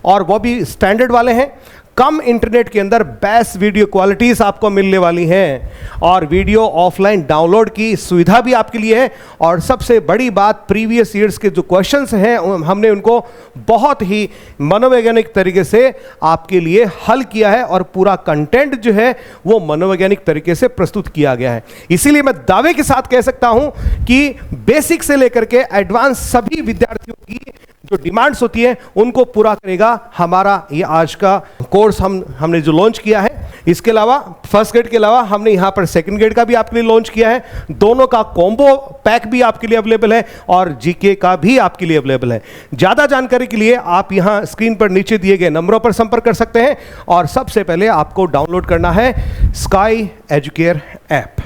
[SPEAKER 1] और वो भी स्टैंडर्ड वाले हैं। कम इंटरनेट के अंदर बेस्ट वीडियो क्वालिटीज़ आपको मिलने वाली हैं और वीडियो ऑफलाइन डाउनलोड की सुविधा भी आपके लिए है। और सबसे बड़ी बात, प्रीवियस ईयर्स के जो क्वेश्चंस हैं हमने उनको बहुत ही मनोवैज्ञानिक तरीके से आपके लिए हल किया है और पूरा कंटेंट जो है वो मनोवैज्ञानिक तरीके से प्रस्तुत किया गया है। इसीलिए मैं दावे के साथ कह सकता हूं कि बेसिक से लेकर के एडवांस सभी विद्यार्थियों की जो डिमांड्स होती है उनको पूरा करेगा हमारा ये आज का कोर्स हमने जो लॉन्च किया है। इसके अलावा फर्स्ट ग्रेड के अलावा हमने यहाँ पर सेकंड ग्रेड का भी आपके लिए लॉन्च किया है। दोनों का कॉम्बो पैक भी आपके लिए अवेलेबल है और जीके का भी आपके लिए अवेलेबल है। ज़्यादा जानकारी के लिए आप यहाँ स्क्रीन पर नीचे दिए गए नंबरों पर संपर्क कर सकते हैं और सबसे पहले आपको डाउनलोड करना है स्काई एजुकेयर ऐप।